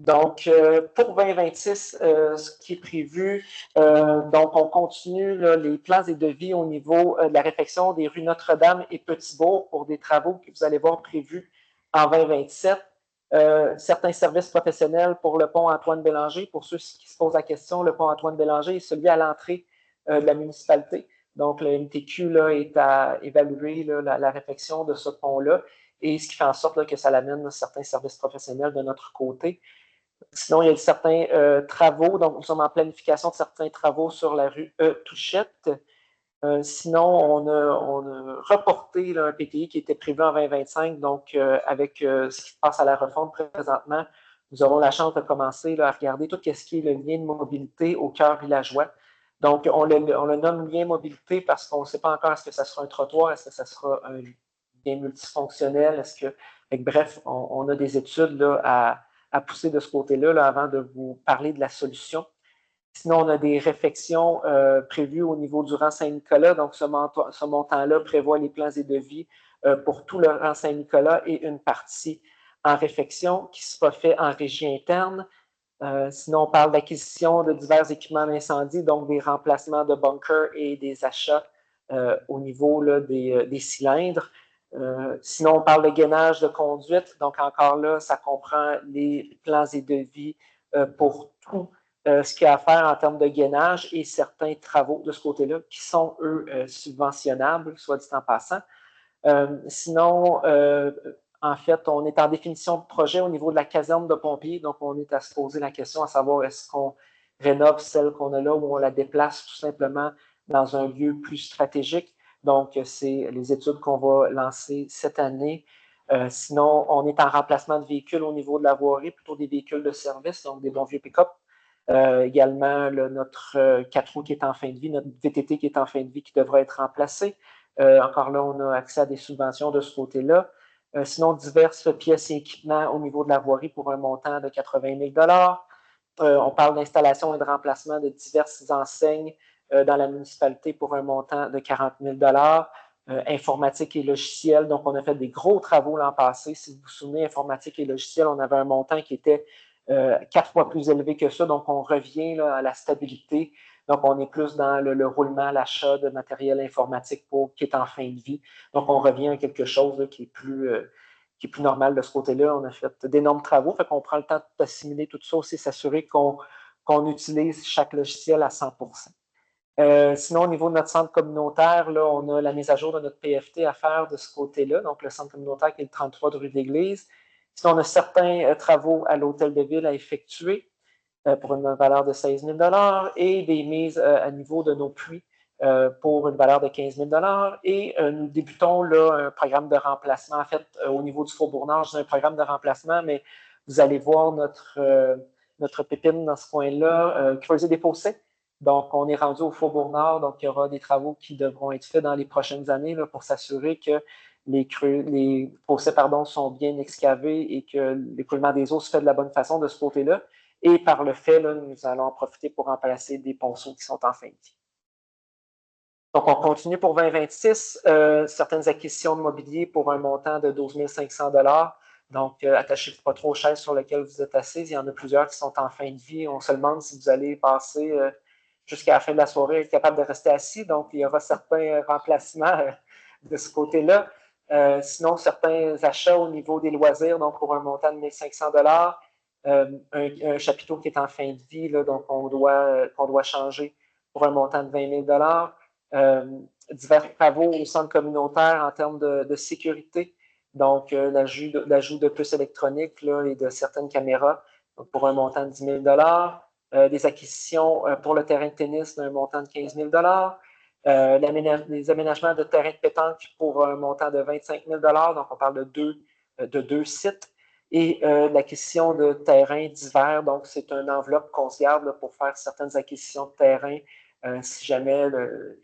Donc, pour 2026, ce qui est prévu, donc on continue là, les plans et devis au niveau de la réfection des rues Notre-Dame et Petit-Bourg pour des travaux que vous allez voir prévus en 2027. Certains services professionnels pour le pont Antoine-Bélanger. Pour ceux qui se posent la question, le pont Antoine-Bélanger est celui à l'entrée de la municipalité. Donc, le MTQ là, est à évaluer là, la réfection de ce pont-là, et ce qui fait en sorte là, que ça amène certains services professionnels de notre côté. Sinon, il y a certains travaux, donc nous sommes en planification de certains travaux sur la rue Touchette. Sinon, on a reporté là, un PTI qui était prévu en 2025, donc avec ce qui se passe à la refonte présentement, nous aurons la chance de commencer là, à regarder tout ce qui est le lien de mobilité au cœur villageois. Donc, on le nomme lien mobilité parce qu'on ne sait pas encore est-ce que ça sera un trottoir, est-ce que ça sera un lien multifonctionnel, est-ce que. Bref, on a des études là, à pousser de ce côté-là là, avant de vous parler de la solution. Sinon, on a des réfections prévues au niveau du rang Saint-Nicolas. Donc, ce montant-là prévoit les plans et devis pour tout le rang Saint-Nicolas et une partie en réfection qui sera fait en régie interne. Sinon, on parle d'acquisition de divers équipements d'incendie, donc des remplacements de bunkers et des achats au niveau là, des cylindres. Sinon, on parle de gainage de conduite. Donc, encore là, ça comprend les plans et devis pour tout ce qu'il y a à faire en termes de gainage et certains travaux de ce côté-là qui sont, eux, subventionnables, soit dit en passant. Sinon, en fait, on est en définition de projet au niveau de la caserne de pompiers. Donc, on est à se poser la question à savoir est-ce qu'on rénove celle qu'on a là ou on la déplace tout simplement dans un lieu plus stratégique. Donc, c'est les études qu'on va lancer cette année. Sinon, on est en remplacement de véhicules au niveau de la voirie, plutôt des véhicules de service, donc des bons vieux pick-up. Également, notre 4 roues qui est en fin de vie, notre VTT qui est en fin de vie qui devra être remplacé. Encore là, on a accès à des subventions de ce côté-là. Sinon, diverses pièces et équipements au niveau de la voirie pour un montant de 80 000 on parle d'installation et de remplacement de diverses enseignes dans la municipalité pour un montant de 40 000 informatique et logiciel. Donc, on a fait des gros travaux l'an passé. Si vous vous souvenez, informatique et logiciel, on avait un montant qui était 4 fois plus élevé que ça. Donc, on revient là, à la stabilité. Donc, on est plus dans le roulement, l'achat de matériel informatique qui est en fin de vie. Donc, on revient à quelque chose là, qui est plus normal de ce côté-là. On a fait d'énormes travaux, fait qu'on prend le temps d'assimiler tout ça aussi, s'assurer qu'on utilise chaque logiciel à 100 sinon, au niveau de notre centre communautaire, là, on a la mise à jour de notre PFT à faire de ce côté-là, donc le centre communautaire qui est le 33 de rue de l'Église. Sinon, on a certains travaux à l'hôtel de ville à effectuer pour une valeur de 16 000 et des mises à niveau de nos puits pour une valeur de 15 000 et nous débutons là, un programme de remplacement. En fait, au niveau du Faubourg-Nord, c'est un programme de remplacement, mais vous allez voir notre pépine dans ce coin-là, creuser des fossés. Donc, on est rendu au Faubourg-Nord, donc il y aura des travaux qui devront être faits dans les prochaines années là, pour s'assurer que les fossés sont bien excavés et que l'écoulement des eaux se fait de la bonne façon de ce côté-là. Et par le fait, là, nous allons en profiter pour remplacer des ponceaux qui sont en fin de vie. Donc, on continue pour 2026, certaines acquisitions de mobilier pour un montant de 12 500 $. Donc, attachez-vous pas trop aux chaises sur lesquelles vous êtes assis. Il y en a plusieurs qui sont en fin de vie. On se demande si vous allez passer jusqu'à la fin de la soirée être capable de rester assis. Donc, il y aura certains remplacements de ce côté-là. Sinon, certains achats au niveau des loisirs, donc pour un montant de 1 500 $. Un chapiteau qui est en fin de vie, là, donc qu'on doit changer pour un montant de 20 000 divers travaux au centre communautaire en termes de sécurité, donc l'ajout de puces électroniques là, et de certaines caméras pour un montant de 10 000 des acquisitions pour le terrain de tennis d'un montant de 15 000 les aménagements de terrain de pétanque pour un montant de 25 000 donc on parle de deux sites. et l'acquisition de terrains divers. Donc, c'est une enveloppe qu'on se garde là, pour faire certaines acquisitions de terrain si jamais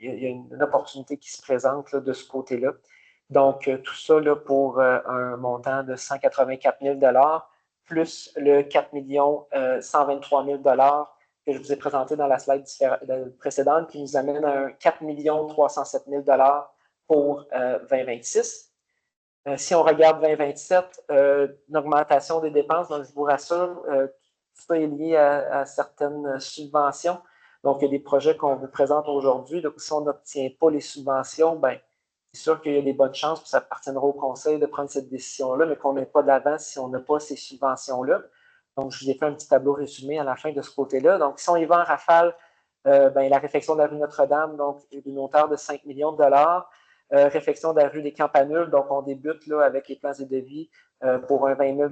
il y a une opportunité qui se présente là, de ce côté-là. Donc, tout ça là, pour un montant de 184 000 plus le 4 123 000 que je vous ai présenté dans la slide précédente, qui nous amène à un 4 307 000 pour 2026. Si on regarde 2027, une augmentation des dépenses, donc je vous rassure, tout ça est lié à certaines subventions. Donc, il y a des projets qu'on vous présente aujourd'hui. Donc, si on n'obtient pas les subventions, ben, c'est sûr qu'il y a des bonnes chances, puis ça appartiendra au conseil de prendre cette décision-là, mais qu'on n'ait pas d'avance si on n'a pas ces subventions-là. Donc, je vous ai fait un petit tableau résumé à la fin de ce côté-là. Donc, si on y va en rafale, ben, la réfection de la rue Notre-Dame, donc d'une hauteur de 5 millions de dollars. Réfection de la rue des Campanules, donc on débute là, avec les plans et devis pour un 20 000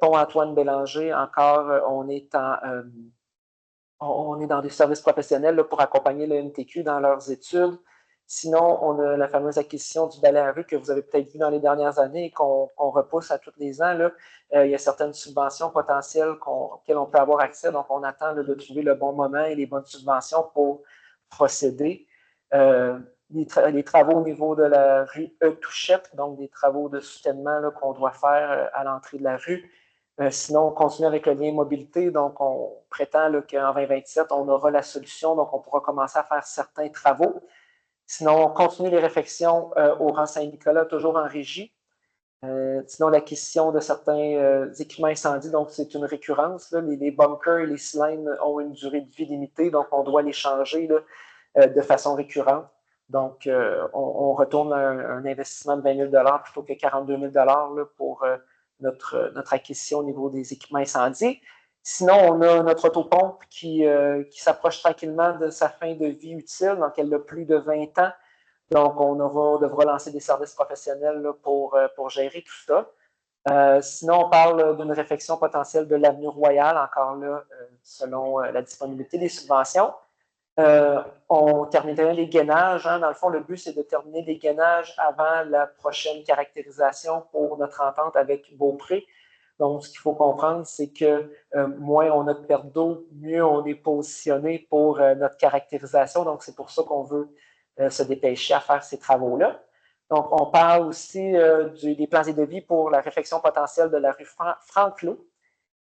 Pont Antoine-Bélanger, encore, on est dans des services professionnels là, pour accompagner le MTQ dans leurs études. Sinon, on a la fameuse acquisition du balai à rue que vous avez peut-être vu dans les dernières années et qu'on repousse à tous les ans. Là. Il y a certaines subventions potentielles auxquelles on peut avoir accès. Donc, on attend là, de trouver le bon moment et les bonnes subventions pour procéder. Les travaux au niveau de la rue Touchette, donc des travaux de soutènement qu'on doit faire à l'entrée de la rue. Sinon, on continue avec le lien mobilité. Donc, on prétend qu'en 2027, on aura la solution. Donc, on pourra commencer à faire certains travaux. Sinon, on continue les réfections au rang Saint-Nicolas, toujours en régie. Sinon, l'acquisition de certains équipements incendies, donc c'est une récurrence. Là. Les bunkers et les cylindres ont une durée de vie limitée, donc on doit les changer là, de façon récurrente. Donc, on retourne à un investissement de 20 000 plutôt que 42 000 là, pour notre acquisition au niveau des équipements incendies. Sinon, on a notre autopompe qui s'approche tranquillement de sa fin de vie utile, donc elle a plus de 20 ans. Donc, on devra lancer des services professionnels là, pour gérer tout ça. Sinon, on parle d'une réfection potentielle de l'avenue Royale, encore là, selon la disponibilité des subventions. On terminerait les gainages. Hein. Dans le fond, le but, c'est de terminer les gainages avant la prochaine caractérisation pour notre entente avec Beaupré. Donc, ce qu'il faut comprendre, c'est que moins on a de perte d'eau, mieux on est positionné pour notre caractérisation. Donc, c'est pour ça qu'on veut se dépêcher à faire ces travaux-là. Donc, on parle aussi des plans et devis pour la réfection potentielle de la rue Franklot.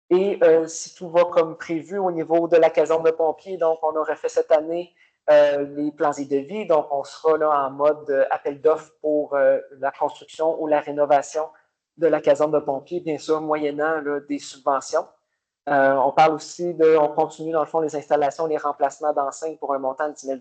Et si tout va comme prévu au niveau de la caserne de pompiers, donc on aurait fait cette année les plans et devis, donc on sera là en mode appel d'offres pour la construction ou la rénovation de la caserne de pompiers, bien sûr, moyennant là, des subventions. On parle aussi on continue dans le fond les installations, les remplacements d'enseignes pour un montant de 10 000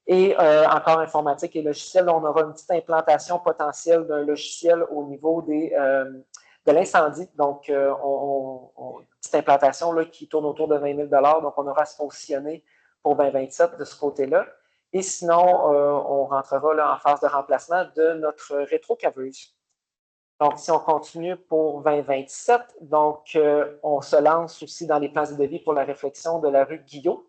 et encore informatique et logiciel, on aura une petite implantation potentielle d'un logiciel au niveau de l'incendie. Donc, une petite implantation là, qui tourne autour de 20 000 donc on aura à se positionner pour 2027 de ce côté-là. Et sinon, on rentrera là, en phase de remplacement de notre rétrocaveuse. Donc, si on continue pour 2027, donc on se lance aussi dans les plans de devis pour la réflexion de la rue Guillot.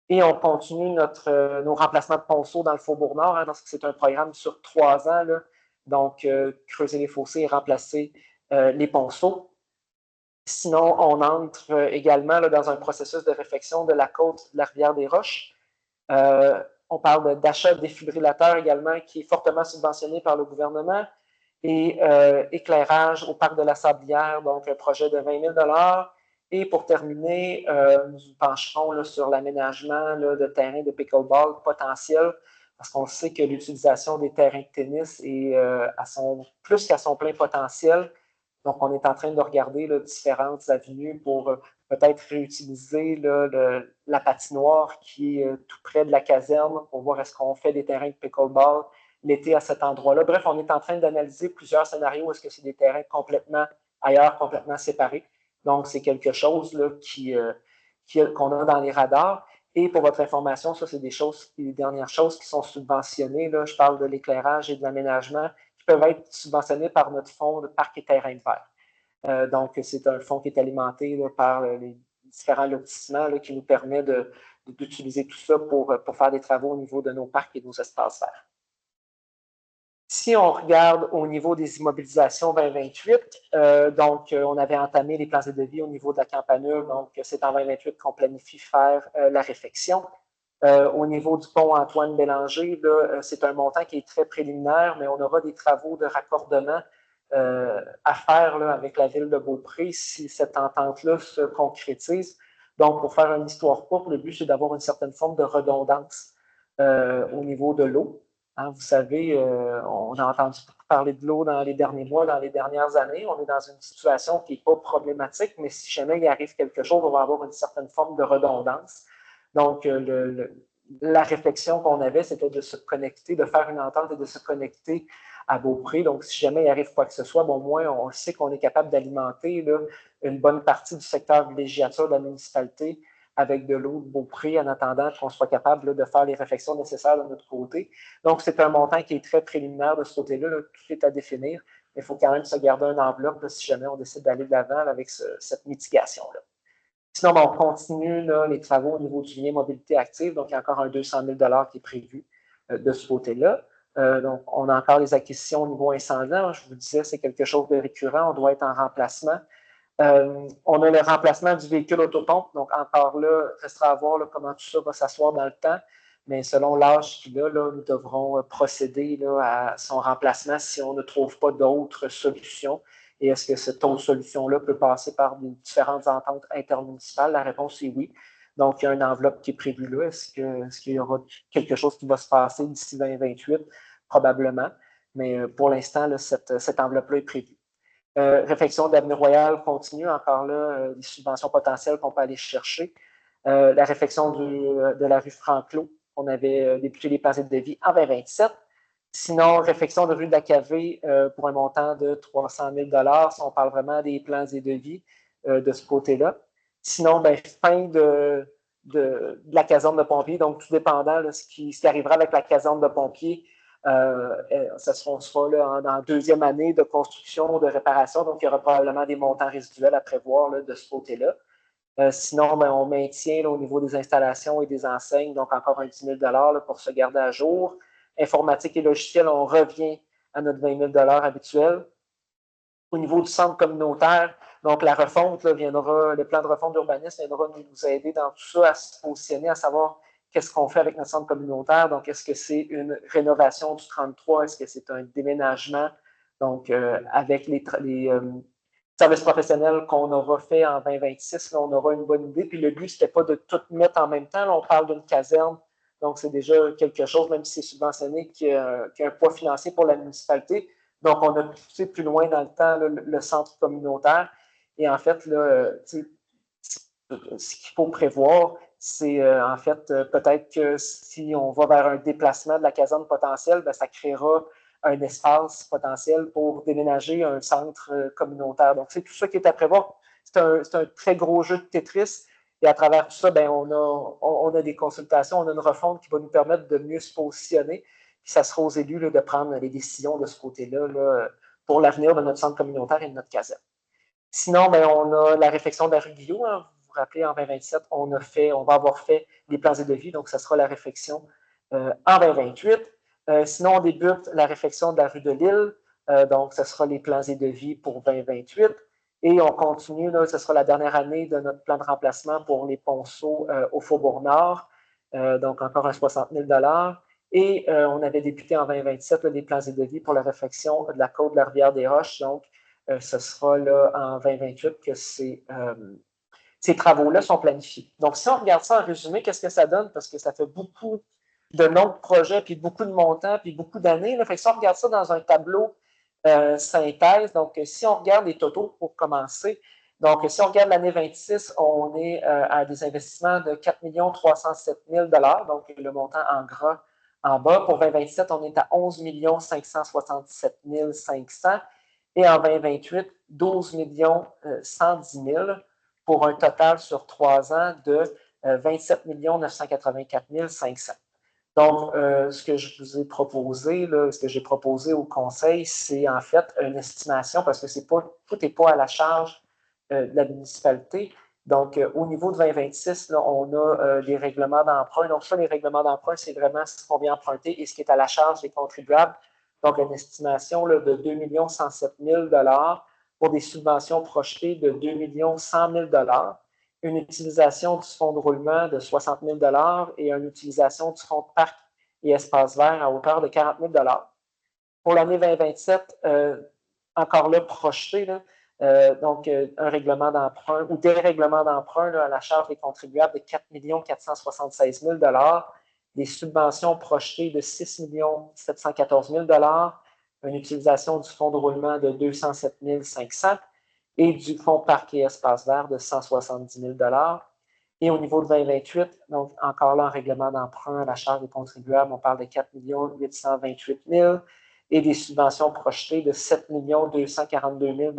Et on continue nos remplacements de ponceaux dans le Faubourg-Nord, hein, parce que c'est un programme sur 3 ans. Là, donc, creuser les fossés et remplacer les ponceaux. Sinon, on entre également là, dans un processus de réfection de la côte de la rivière des Roches. On parle d'achat de défibrillateurs également, qui est fortement subventionné par le gouvernement. Et éclairage au parc de la Sablière, donc un projet de 20 000 Et pour terminer, nous nous pencherons là, sur l'aménagement de terrains de pickleball potentiels, parce qu'on sait que l'utilisation des terrains de tennis est plus qu'à son plein potentiel. Donc, on est en train de regarder là, différentes avenues pour peut-être réutiliser là, la patinoire qui est tout près de la caserne pour voir est-ce qu'on fait des terrains de pickleball l'été à cet endroit-là. Bref, on est en train d'analyser plusieurs scénarios. Est-ce que c'est des terrains complètement ailleurs, complètement séparés? Donc, c'est quelque chose là, qu'on a dans les radars. Et pour votre information, ça, c'est les dernières choses qui sont subventionnées. Là. Je parle de l'éclairage et de l'aménagement qui peuvent être subventionnés par notre fonds de parc et terrain de verre. Donc, c'est un fonds qui est alimenté là, par les différents lotissements là, qui nous permet d'utiliser tout ça pour faire des travaux au niveau de nos parcs et de nos espaces verts. Si on regarde au niveau des immobilisations 2028, on avait entamé les plans de devis au niveau de la campanule, donc c'est en 2028 qu'on planifie faire la réfection. Au niveau du pont Antoine Bélanger, c'est un montant qui est très préliminaire, mais on aura des travaux de raccordement à faire là, avec la ville de Beaupré si cette entente-là se concrétise. Donc, pour faire une histoire courte, le but, c'est d'avoir une certaine forme de redondance au niveau de l'eau. Hein, vous savez, on a entendu beaucoup parler de l'eau dans les derniers mois, dans les dernières années. On est dans une situation qui n'est pas problématique, mais si jamais il arrive quelque chose, on va avoir une certaine forme de redondance. Donc, la réflexion qu'on avait, c'était de se connecter, de faire une entente et de se connecter à Beaupré. Donc, si jamais il arrive quoi que ce soit, bon, au moins, on sait qu'on est capable d'alimenter une bonne partie du secteur villégiature de la municipalité avec de l'eau de Beaupré en attendant qu'on soit capable là, de faire les réflexions nécessaires de notre côté. Donc, c'est un montant qui est très préliminaire de ce côté-là. Là, tout est à définir. Mais il faut quand même se garder une enveloppe là, si jamais on décide d'aller de l'avant avec cette mitigation-là. Sinon, on continue là, les travaux au niveau du lien mobilité active. Donc, il y a encore un 200 000 qui est prévu de ce côté-là. Donc, on a encore les acquisitions au niveau incendie. Je vous disais, c'est quelque chose de récurrent. On doit être en remplacement. On a le remplacement du véhicule autopompe. Donc, encore là, il restera à voir là, comment tout ça va s'asseoir dans le temps. Mais selon l'âge qu'il a, là, nous devrons procéder là, à son remplacement si on ne trouve pas d'autres solutions. Et est-ce que cette autre solution-là peut passer par des différentes ententes intermunicipales? La réponse est oui. Donc, il y a une enveloppe qui est prévue là. Est-ce qu'il y aura quelque chose qui va se passer d'ici 2028? Probablement. Mais pour l'instant, là, cette enveloppe-là est prévue. Réflexion d'Avenue Royale continue, encore là, des subventions potentielles qu'on peut aller chercher. La réflexion de la rue Franklot, on avait débuté les plans de devis en 2027. Sinon, réflexion de rue de la Cavée pour un montant de 300 000 si on parle vraiment des plans et devis de ce côté-là. Sinon, fin de la caserne de pompiers, donc tout dépendant de ce qui arrivera avec la caserne de pompiers, ça sera là, dans la deuxième année de construction, de réparation, donc il y aura probablement des montants résiduels à prévoir là, de ce côté-là. Sinon, on maintient là, au niveau des installations et des enseignes, donc encore un 10 000 là, pour se garder à jour. Informatique et logiciel, on revient à notre 20 000 habituel. Au niveau du centre communautaire, donc la refonte là, viendra, le plan de refonte d'urbanisme viendra nous aider dans tout ça à se positionner, à savoir qu'est-ce qu'on fait avec notre centre communautaire. Donc, est-ce que c'est une rénovation du 33? Est-ce que c'est un déménagement? Donc, avec les services professionnels qu'on aura fait en 2026, là, on aura une bonne idée. Puis le but, ce n'était pas de tout mettre en même temps. Là, on parle d'une caserne, donc c'est déjà quelque chose, même si c'est subventionné, qui a un poids financier pour la municipalité. Donc, on a poussé plus loin dans le temps là, le centre communautaire. Et en fait, là, ce qu'il faut prévoir, c'est en fait peut-être que si on va vers un déplacement de la caserne potentielle, ça créera un espace potentiel pour déménager un centre communautaire. Donc, c'est tout ça qui est à prévoir. C'est un très gros jeu de Tetris. Et à travers tout ça, on a des consultations, on a une refonte qui va nous permettre de mieux se positionner. Puis ça sera aux élus là, de prendre les décisions de ce côté-là là, pour l'avenir de notre centre communautaire et de notre caserne. Sinon, on a la réflexion de la rue Guillot. Hein. Vous vous rappelez, en 2027, on va avoir fait les plans et devis, donc ça sera la réflexion en 2028. Sinon, on débute la réflexion de la rue de Lille, donc ce sera les plans et devis pour 2028. Et on continue, là, ce sera la dernière année de notre plan de remplacement pour les ponceaux au Faubourg-Nord, donc encore un 60 000 Et on avait débuté en 2027 là, les plans et devis pour la réflexion de la côte de la Rivière-des-Roches, donc ce sera là en 2028 que ces travaux-là sont planifiés. Donc, si on regarde ça en résumé, qu'est-ce que ça donne? Parce que ça fait beaucoup de noms de projets, puis beaucoup de montants, puis beaucoup d'années. Fait que si on regarde ça dans un tableau synthèse, donc si on regarde les totaux pour commencer, donc si on regarde l'année 26, on est à des investissements de 4 307 000 donc le montant en gras en bas. Pour 2027, on est à 11 567 500 et en 2028, 12 110 000 pour un total sur 3 ans de 27 984 500. Donc, ce que je vous ai proposé, là, ce que j'ai proposé au conseil, c'est en fait une estimation parce que tout n'est pas à la charge de la municipalité. Donc, au niveau de 2026, là, on a les règlements d'emprunt. Donc, ça, les règlements d'emprunt, c'est vraiment ce qu'on vient emprunter et ce qui est à la charge des contribuables. Donc, une estimation là, de 2 107 000 pour des subventions projetées de 2 100 000 une utilisation du fonds de roulement de 60 000 et une utilisation du fonds de parc et espace vert à hauteur de 40 000 Pour l'année 2027, encore là, projeté, là, donc un règlement d'emprunt ou des règlements d'emprunt à la charge des contribuables de 4 476 000 des subventions projetées de 6 714 000 une utilisation du fonds de roulement de 207 500 et du fonds parc et espace vert de 170 000 Et au niveau de 2028, donc encore là, un règlement d'emprunt à la charge des contribuables, on parle de 4 828 000 et des subventions projetées de 7 242 000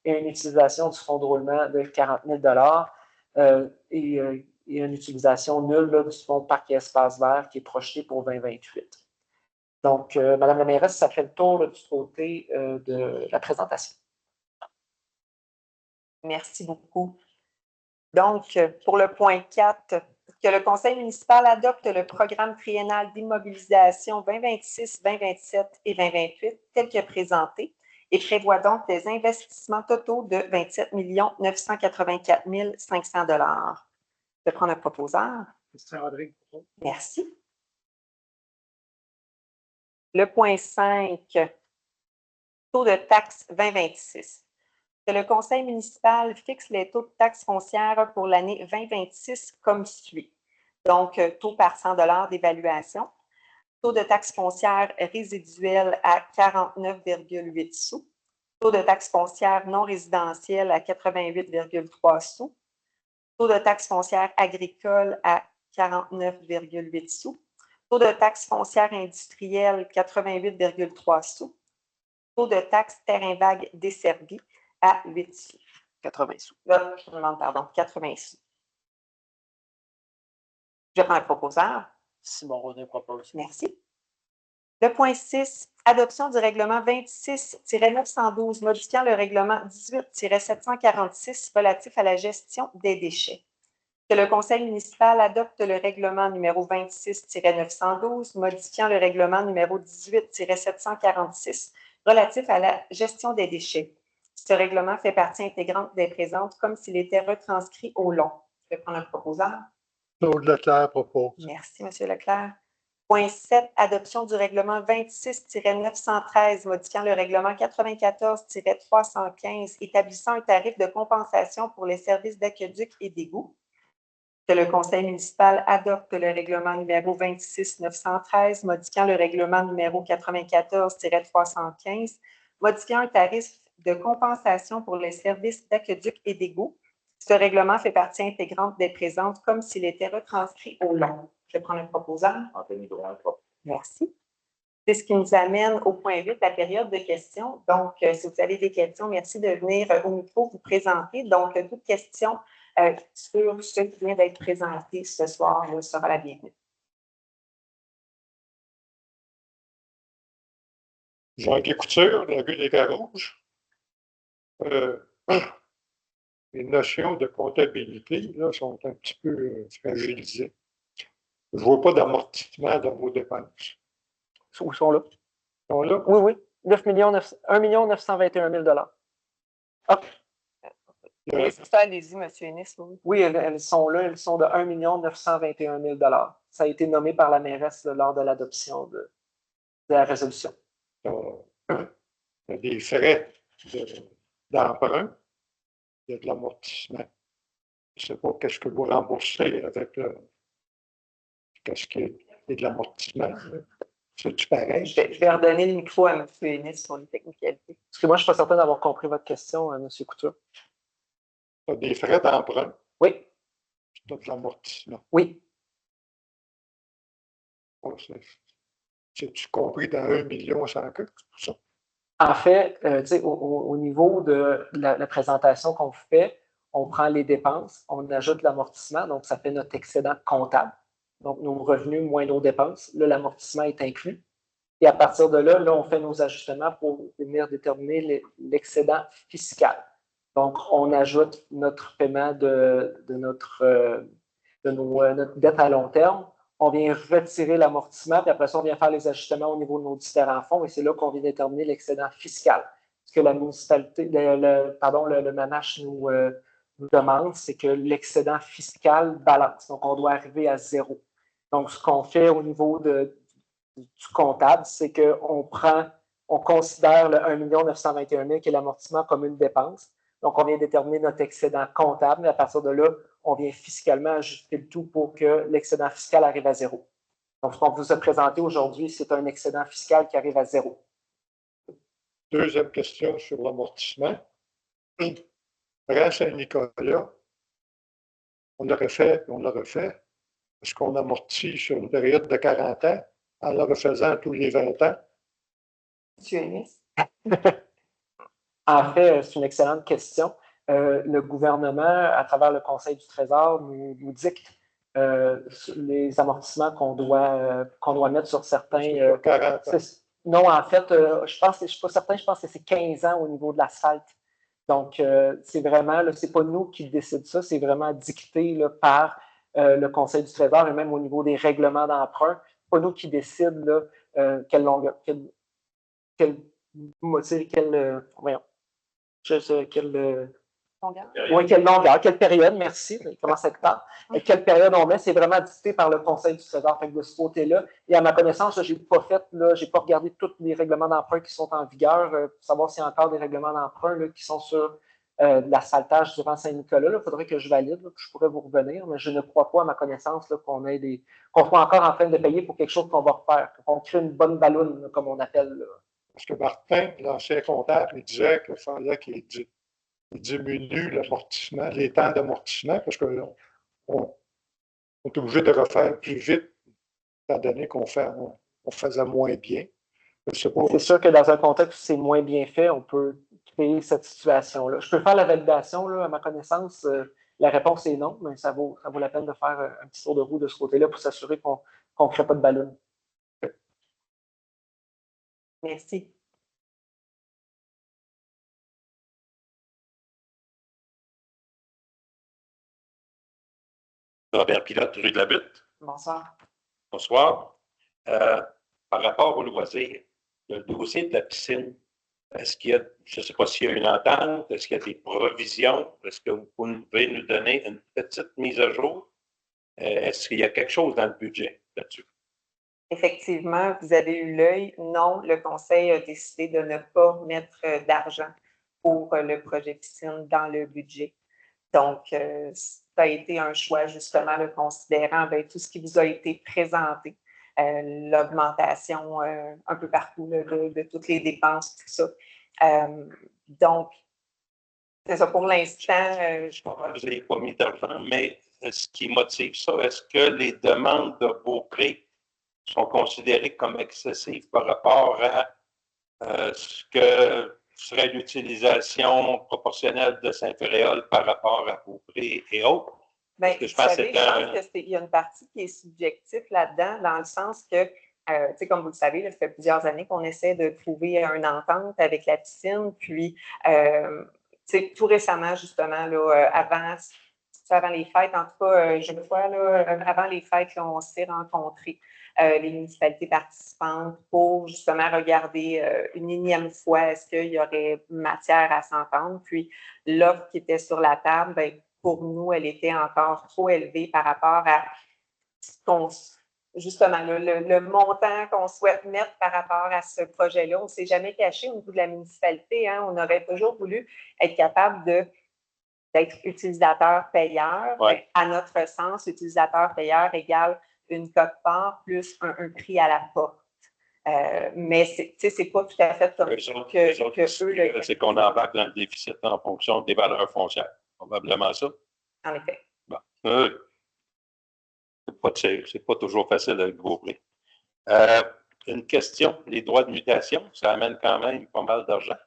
et une utilisation du fonds de roulement de 40 000 et une utilisation nulle là, du fonds parc et espace vert qui est projeté pour 2028. Donc, Mme la mairesse, ça fait le tour là, du côté de la présentation. Merci beaucoup. Donc, pour le point 4, que le conseil municipal adopte le programme triennal d'immobilisation 2026, 2027 et 2028 tel que présenté et prévoit donc des investissements totaux de 27 984 500 Je vais prendre un proposeur. Merci. Le point 5, taux de taxe 2026. Que le conseil municipal fixe les taux de taxes foncières pour l'année 2026 comme suit. Donc, taux par 100 $ d'évaluation. Taux de taxe foncière résiduelle à 49,8 sous. Taux de taxe foncière non résidentielle à 88,3 sous. Taux de taxe foncière agricole à 49,8 sous. Taux de taxe foncière industrielle 88,3 sous. Taux de taxe terrain vague desservi à 8 sous. 80 sous. Pardon, 80 sous. Je prends un proposeur. Simon Rodin propose. Merci. Le point 6, adoption du règlement 26-912 modifiant le règlement 18-746 relatif à la gestion des déchets. Que le conseil municipal adopte le règlement numéro 26-912 modifiant le règlement numéro 18-746 relatif à la gestion des déchets. Ce règlement fait partie intégrante des présentes comme s'il était retranscrit au long. Je vais prendre un proposeur. Claude Leclerc propose. Merci, M. Leclerc. Point 7, adoption du règlement 26-913 modifiant le règlement 94-315 établissant un tarif de compensation pour les services d'aqueduc et d'égouts. Que le conseil municipal adopte le règlement numéro 26-913 modifiant le règlement numéro 94-315 modifiant un tarif de compensation pour les services d'aqueduc et d'égouts. Ce règlement fait partie intégrante des présentes comme s'il était retranscrit au long. Je vais prendre un proposeur. Merci. C'est ce qui nous amène au point 8, la période de questions. Donc, si vous avez des questions, merci de venir au micro vous présenter. Donc, toute question sur ce qui vient d'être présenté ce soir sera la bienvenue. Jean-Guy Couture, la rue des Carouges. Les notions de comptabilité là, sont un petit peu fragilisées. Je ne vois pas d'amortissement dans vos dépenses. Où sont-là? Ils sont là? Oui. 1 921 000 Ah. Ça, allez-y, M. Ennis. Oui, elles sont là. Elles sont de 1 921 000 Ça a été nommé par la mairesse lors de l'adoption de la résolution. Il y a des frais d'emprunt. Il y a de l'amortissement. Je ne sais pas qu'est-ce que vous remboursez avec qu'est-ce qui est de l'amortissement. C'est-tu pareil? Je vais redonner le micro à M. Ennis sur les technicalités. Parce que moi, je ne suis pas certain d'avoir compris votre question, M. Couture. Tu as des frais d'emprunt. Oui. Tu as de l'amortissement. Oui. C'est-tu compris dans 1 million sans que tout ça? En fait, au niveau de la présentation qu'on fait, on prend les dépenses, on ajoute l'amortissement, donc ça fait notre excédent comptable. Donc, nos revenus moins nos dépenses. Là, l'amortissement est inclus. Et à partir de là, on fait nos ajustements pour venir déterminer l'excédent fiscal. Donc, on ajoute notre paiement de notre dette à long terme. on vient retirer l'amortissement, puis après ça, on vient faire les ajustements au niveau de nos différents fonds, et c'est là qu'on vient déterminer l'excédent fiscal. Ce que la municipalité, le MANACH nous demande, c'est que l'excédent fiscal balance. Donc, on doit arriver à 0. Donc, ce qu'on fait au niveau du comptable, c'est on considère le 1 921 000 qui est l'amortissement comme une dépense. Donc, on vient déterminer notre excédent comptable, et à partir de là, on vient fiscalement ajuster le tout pour que l'excédent fiscal arrive à 0. Donc, ce qu'on vous a présenté aujourd'hui, c'est un excédent fiscal qui arrive à 0. Deuxième question sur l'amortissement. Rang Saint-Nicolas, on l'aurait fait, on l'aurait fait. Est-ce qu'on amortit sur une période de 40 ans en le refaisant tous les 20 ans? Monsieur Ennis? En fait, c'est une excellente question. Le gouvernement, à travers le Conseil du Trésor, nous dicte les amortissements qu'on doit mettre sur certains. 40 ans. Non, en fait, je ne suis pas certain, je pense que c'est 15 ans au niveau de l'asphalte. Donc, c'est vraiment, c'est pas nous qui décident ça, c'est vraiment dicté là, par le Conseil du Trésor et même au niveau des règlements d'emprunt. C'est pas nous qui décident quelle longueur, quelle longueur, quelle période, merci, il commence à être tard. Quelle période on met, c'est vraiment dicté par le Conseil du Trésor. Fait que de ce côté-là, et à ma connaissance, je n'ai pas regardé tous les règlements d'emprunt qui sont en vigueur pour savoir s'il y a encore des règlements d'emprunt qui sont sur de l'asphaltage durant Saint-Nicolas. Il faudrait que je valide, que je pourrais vous revenir, mais je ne crois pas, à ma connaissance, qu'on soit encore en train de payer pour quelque chose qu'on va refaire, qu'on crée une bonne balloune, comme on appelle. Là. Parce que Martin, l'ancien comptable, il disait qu'il fallait qu'il diminue l'amortissement, les temps d'amortissement, parce qu'on est obligé de refaire plus vite, étant donné qu'on faisait moins bien. C'est sûr que dans un contexte où c'est moins bien fait, on peut créer cette situation-là. Je peux faire la validation, là, à ma connaissance, la réponse est non, mais ça vaut la peine de faire un petit tour de roue de ce côté-là pour s'assurer qu'on ne crée pas de ballon. Merci. Robert Pilote, rue de la Butte. Bonsoir. Bonsoir. Par rapport au loisir, le dossier de la piscine, est-ce qu'il y a, je ne sais pas s'il y a une entente, est-ce qu'il y a des provisions, est-ce que vous pouvez nous donner une petite mise à jour? Est-ce qu'il y a quelque chose dans le budget là-dessus? Effectivement, vous avez eu l'œil. Non, le Conseil a décidé de ne pas mettre d'argent pour le projet piscine dans le budget. Donc, ça a été un choix, justement, le considérant tout ce qui vous a été présenté, l'augmentation un peu partout de toutes les dépenses, tout ça. Donc, c'est ça pour l'instant. Vous n'avez pas mis d'argent, mais ce qui motive ça, est-ce que les demandes de Beaupré sont considérées comme excessives par rapport à ce que serait l'utilisation proportionnelle de Saint-Féréol par rapport à Beaupré et autres? Bien, je pense qu'il y a une partie qui est subjective là-dedans, dans le sens que, comme vous le savez, ça fait plusieurs années qu'on essaie de trouver une entente avec la piscine, puis tout récemment, justement, là, avant les fêtes, en tout cas, je crois, avant les fêtes, là, on s'est rencontrés, les municipalités participantes, pour justement regarder une énième fois est-ce qu'il y aurait matière à s'entendre. Puis l'offre qui était sur la table, bien, pour nous, elle était encore trop élevée par rapport à justement le montant qu'on souhaite mettre par rapport à ce projet-là. On ne s'est jamais caché au niveau de la municipalité. Hein. On aurait toujours voulu être capable d'être utilisateur-payeur. Ouais. À notre sens, utilisateur-payeur égale une cote-part plus un prix à la porte. Mais c'est pas tout à fait comme eux. C'est qu'on embarque dans le déficit en fonction des valeurs foncières. Probablement ça. En effet. Bon. C'est pas toujours facile avec Beaupré. Une question, les droits de mutation, ça amène quand même pas mal d'argent.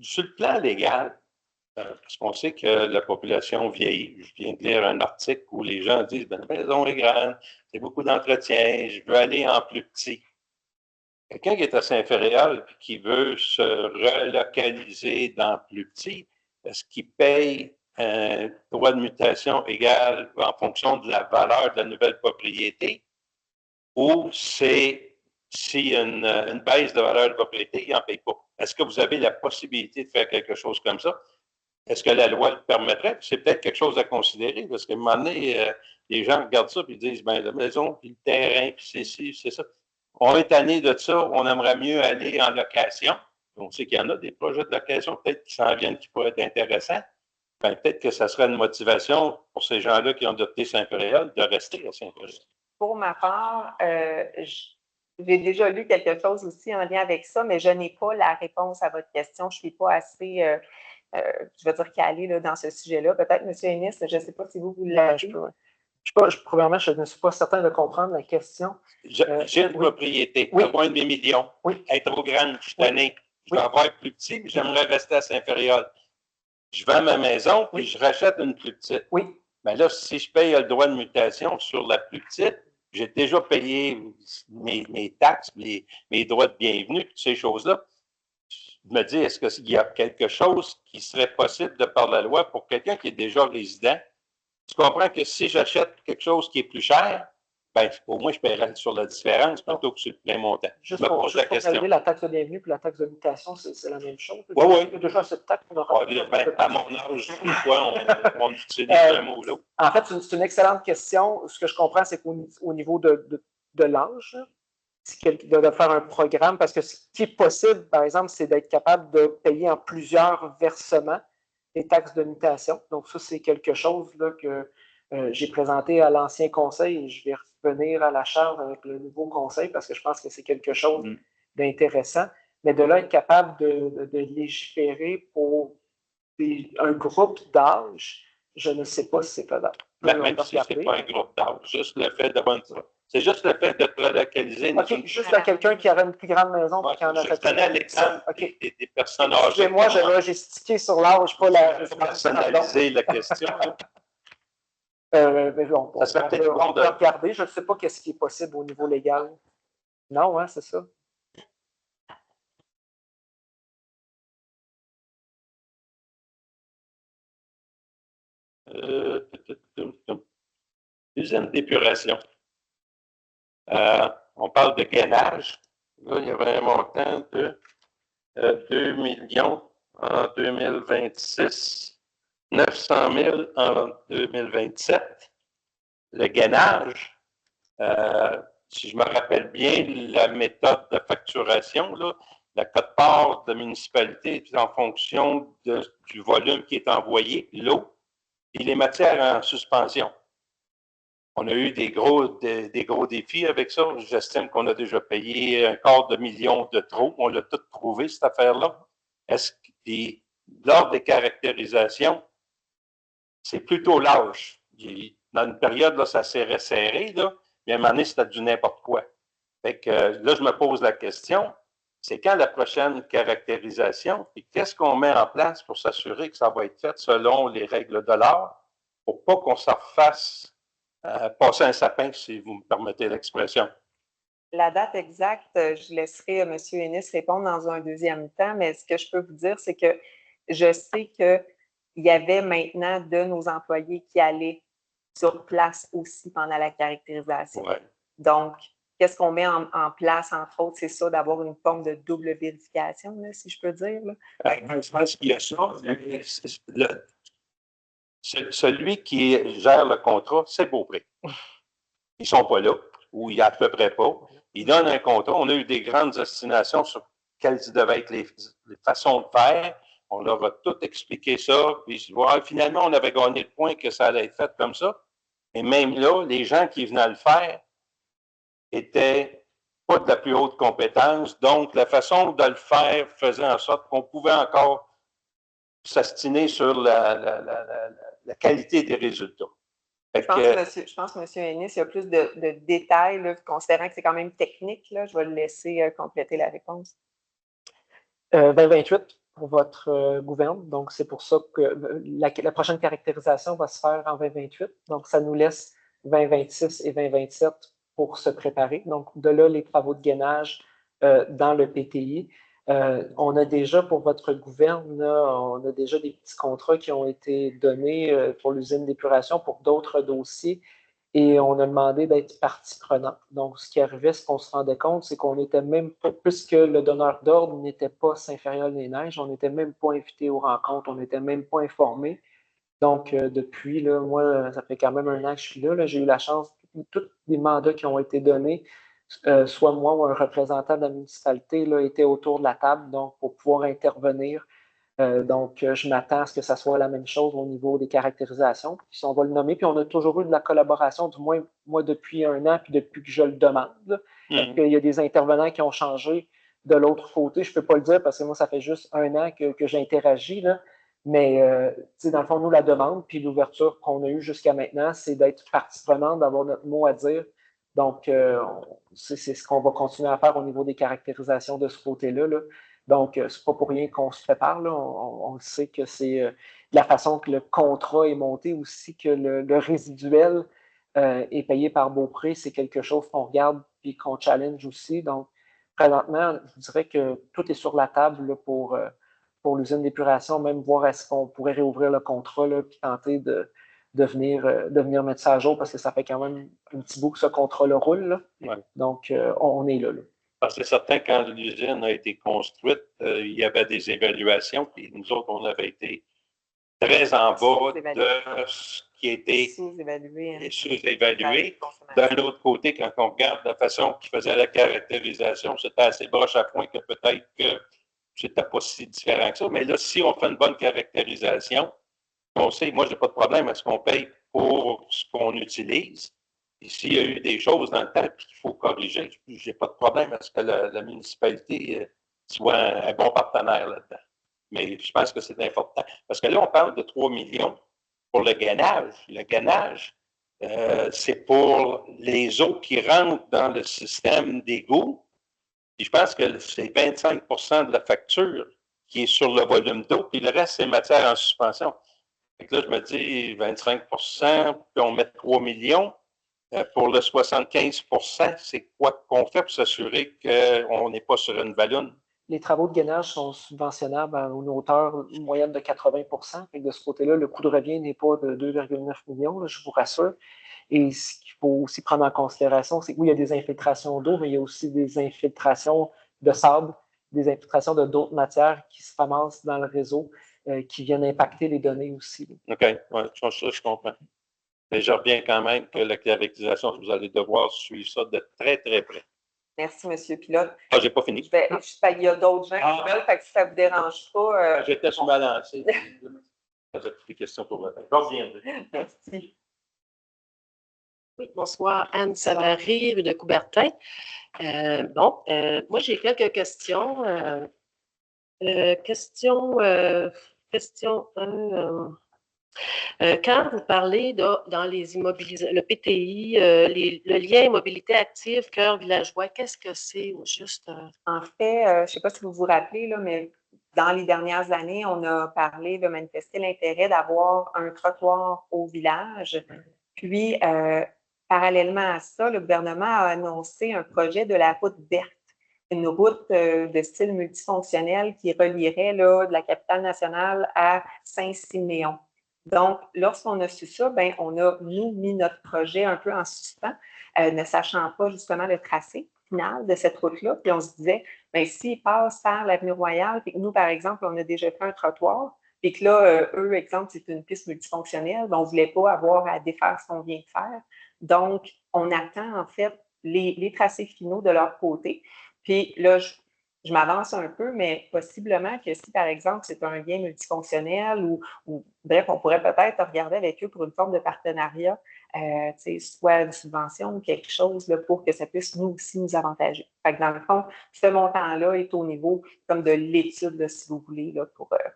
Sur le plan légal, parce qu'on sait que la population vieillit. Je viens de lire un article où les gens disent « la maison est grande, c'est beaucoup d'entretien, je veux aller en plus petit ». Quelqu'un qui est à Saint-Féréol et qui veut se relocaliser dans plus petit, est-ce qu'il paye un droit de mutation égal en fonction de la valeur de la nouvelle propriété, ou c'est s'il y a une baisse de valeur de propriété, il n'en paye pas. Est-ce que vous avez la possibilité de faire quelque chose comme ça? Est-ce que la loi le permettrait? C'est peut-être quelque chose à considérer, parce qu'à un moment donné, les gens regardent ça et disent, ben la maison, puis le terrain, puis c'est ci, c'est ça. On est tanné de ça, on aimerait mieux aller en location. On sait qu'il y en a des projets de location peut-être qui s'en viennent, qui pourraient être intéressants. Ben, peut-être que ça serait une motivation pour ces gens-là qui ont adopté Saint-Péréol de rester à Saint-Péréol. Pour ma part, j'ai déjà lu quelque chose aussi en lien avec ça, mais je n'ai pas la réponse à votre question. Je ne suis pas assez, je veux dire, calée là, dans ce sujet-là. Peut-être, M. Ennis, je ne sais pas si vous l'avez. Premièrement, je ne suis pas certain de comprendre la question. J'ai une propriété, à moins de 8 millions. Oui. Elle est trop grande, je suis tanné. Je vais avoir plus petit, mais j'aimerais rester à Saint-Péréol. Je vends ma maison, puis je rachète une plus petite. Oui. Mais là, si je paye le droit de mutation sur la plus petite, j'ai déjà payé mes taxes, mes droits de bienvenue, toutes ces choses-là. Je me dis, est-ce qu'il y a quelque chose qui serait possible de par la loi pour quelqu'un qui est déjà résident? Tu comprends que si j'achète quelque chose qui est plus cher, ben, au moins je paierai sur la différence plutôt que sur le plein montant. Juste pour valider, la taxe de bienvenue et la taxe de mutation, c'est la même chose. Oui, oui. Il y a déjà cette taxe. À mon âge, pourquoi on utilise un mot-là? En fait, c'est une excellente question. Ce que je comprends, c'est qu'au niveau de l'âge, de faire un programme, parce que ce qui est possible, par exemple, c'est d'être capable de payer en plusieurs versements les taxes de mutation. Donc, ça, c'est quelque chose là, que j'ai présenté à l'ancien conseil et je vais revenir à la charge avec le nouveau conseil parce que je pense que c'est quelque chose d'intéressant. Mais de là, être capable de légiférer pour un groupe d'âge, je ne sais pas si c'est faisable. Même si ce n'est pas un groupe d'âge, juste le fait d'avoir c'est juste le fait de te relocaliser. OK, juste à quelqu'un qui aurait une plus grande maison et qui en a fait. Je tenais l'exemple des personnes âgées. Excusez-moi, je vais gestiquer sur l'âge, pas la. Personnaliser la question. On peut regarder. Je ne sais pas qu'est-ce qui est possible au niveau légal. Non, hein, c'est ça. Usine d'épuration. On parle de gainage. Là, il y avait un montant de 2 millions en 2026, 900 000 en 2027. Le gainage, si je me rappelle bien, la méthode de facturation, là, la quote-part de municipalité est en fonction du volume qui est envoyé, l'eau, et les matières en suspension. On a eu des gros défis avec ça. J'estime qu'on a déjà payé $250 000 de trop. On l'a tout trouvé, cette affaire-là. Est-ce que lors des caractérisations, c'est plutôt l'âge. Dans une période, là, ça s'est resserré, là, mais à un moment donné, c'était du n'importe quoi. Fait que là, je me pose la question, c'est quand la prochaine caractérisation et qu'est-ce qu'on met en place pour s'assurer que ça va être fait selon les règles de l'art pour pas qu'on s'en refasse passer un sapin, si vous me permettez l'expression. La date exacte, je laisserai M. Ennis répondre dans un deuxième temps, mais ce que je peux vous dire, c'est que je sais qu'il y avait maintenant de nos employés qui allaient sur place aussi pendant la caractérisation. Ouais. Donc, qu'est-ce qu'on met en place, entre autres, c'est ça, d'avoir une forme de double vérification, là, si je peux dire. Là. Je pense qu'il y a ça. Celui qui gère le contrat, c'est Beaupré. Ils ne sont pas là, ou il n'y a à peu près pas. Ils donnent un contrat. On a eu des grandes destinations sur quelles devaient être les façons de faire. On leur a tout expliqué ça. Puis finalement, on avait gagné le point que ça allait être fait comme ça. Et même là, les gens qui venaient le faire étaient pas de la plus haute compétence. Donc, la façon de le faire faisait en sorte qu'on pouvait encore s'astiner sur la qualité des résultats. Je pense que M. Ennis, il y a plus de détails, là, considérant que c'est quand même technique. Là, je vais le laisser compléter la réponse. 2028 pour votre gouverne. Donc, c'est pour ça que la prochaine caractérisation va se faire en 2028. Donc, ça nous laisse 2026 et 2027 pour se préparer. Donc, de là, les travaux de gainage dans le PTI. On a déjà, pour votre gouverne, là, on a déjà des petits contrats qui ont été donnés pour l'usine d'épuration pour d'autres dossiers et on a demandé d'être partie prenante. Donc, ce qui arrivait, ce qu'on se rendait compte, c'est qu'on n'était même pas, puisque le donneur d'ordre n'était pas Saint-Fériol-les-Neiges, on n'était même pas invité aux rencontres, on n'était même pas informé. Donc, depuis, là, moi, ça fait quand même un an que je suis là, j'ai eu la chance, tous les mandats qui ont été donnés, soit moi ou un représentant de la municipalité, là, étaient autour de la table, donc pour pouvoir intervenir. Donc, je m'attends à ce que ça soit la même chose au niveau des caractérisations. Puis on va le nommer, puis on a toujours eu de la collaboration, du moins moi depuis un an, puis depuis que je le demande. Parce qu'il y a des intervenants qui ont changé de l'autre côté. Je ne peux pas le dire parce que moi, ça fait juste un an que j'interagis, là. Mais, dans le fond, nous, la demande, puis l'ouverture qu'on a eue jusqu'à maintenant, c'est d'être partie prenante, d'avoir notre mot à dire. Donc, c'est ce qu'on va continuer à faire au niveau des caractérisations de ce côté-là, là. Donc, c'est pas pour rien qu'on se prépare, là. On le sait que c'est la façon que le contrat est monté aussi, que le résiduel est payé par Beaupré, c'est quelque chose qu'on regarde et qu'on challenge aussi. Donc, présentement, je dirais que tout est sur la table là, pour l'usine d'épuration, même voir est-ce qu'on pourrait réouvrir le contrat là, puis tenter de venir mettre ça à jour parce que ça fait quand même un petit bout que ce contrat-là roule. Là. Ouais. Donc, on est là. Parce que c'est certain, quand l'usine a été construite, il y avait des évaluations, puis nous autres, on avait été très en bas de ce qui était sous-évalué. D'un autre côté, quand on regarde la façon qu'ils faisaient la caractérisation, c'était assez broche à point que peut-être que c'était pas si différent que ça. Mais là, si on fait une bonne caractérisation, on sait, moi, j'ai pas de problème à ce qu'on paye pour ce qu'on utilise. Et s'il y a eu des choses dans le temps qu'il faut corriger, j'ai pas de problème à ce que la municipalité soit un bon partenaire là-dedans. Mais je pense que c'est important. Parce que là, on parle de 3 millions pour le gainage. Le gainage, c'est pour les eaux qui rentrent dans le système d'égout. Puis je pense que c'est 25 de la facture qui est sur le volume d'eau, puis le reste, c'est matière en suspension. Fait que là, je me dis 25 puis on met 3 millions. Pour le 75 c'est quoi qu'on fait pour s'assurer qu'on n'est pas sur une ballonne? Les travaux de gainage sont subventionnables à une hauteur moyenne de 80 et de ce côté-là, le coût de revient n'est pas de 2,9 millions, là, je vous rassure. Et ce qu'il faut aussi prendre en considération, c'est que oui, il y a des infiltrations d'eau, mais il y a aussi des infiltrations de sable, des infiltrations de d'autres matières qui se ramassent dans le réseau, qui viennent impacter les données aussi. Là. OK, ouais, ça, je comprends. Mais je reviens quand même que la caractérisation, vous allez devoir suivre ça de très, très près. Merci, M. Pilote. Ah, j'ai pas fini. Il y a d'autres gens qui veulent, fait que si ça ne vous dérange pas. J'étais sur ma lancée. J'ai des questions pour vous. Je reviens. Merci. Oui, bonsoir, Anne Savary, rue de Coubertin. Moi, j'ai quelques questions. Question 1. Quand vous parlez dans les immobilisations, le PTI, le lien mobilité active, cœur villageois, qu'est-ce que c'est au juste? En fait, je ne sais pas si vous vous rappelez, là, mais dans les dernières années, on a parlé de manifester l'intérêt d'avoir un trottoir au village. Puis, parallèlement à ça, le gouvernement a annoncé un projet de la route verte, une route de style multifonctionnel qui relierait là, de la capitale nationale à Saint-Siméon. Donc, lorsqu'on a su ça, ben, on a, nous, mis notre projet un peu en suspens, ne sachant pas justement le tracé final de cette route-là. Puis on se disait, bien, s'ils passent par l'Avenue Royale, puis que nous, par exemple, on a déjà fait un trottoir, puis que là, eux, exemple, c'est une piste multifonctionnelle, ben, on ne voulait pas avoir à défaire ce qu'on vient de faire. Donc, on attend, en fait, les tracés finaux de leur côté. Puis là, je m'avance un peu, mais possiblement que si, par exemple, c'est un lien multifonctionnel ou bref, on pourrait peut-être regarder avec eux pour une forme de partenariat, soit une subvention ou quelque chose là, pour que ça puisse nous aussi nous avantager. Fait que dans le fond, ce montant-là est au niveau comme de l'étude, là, si vous voulez, là,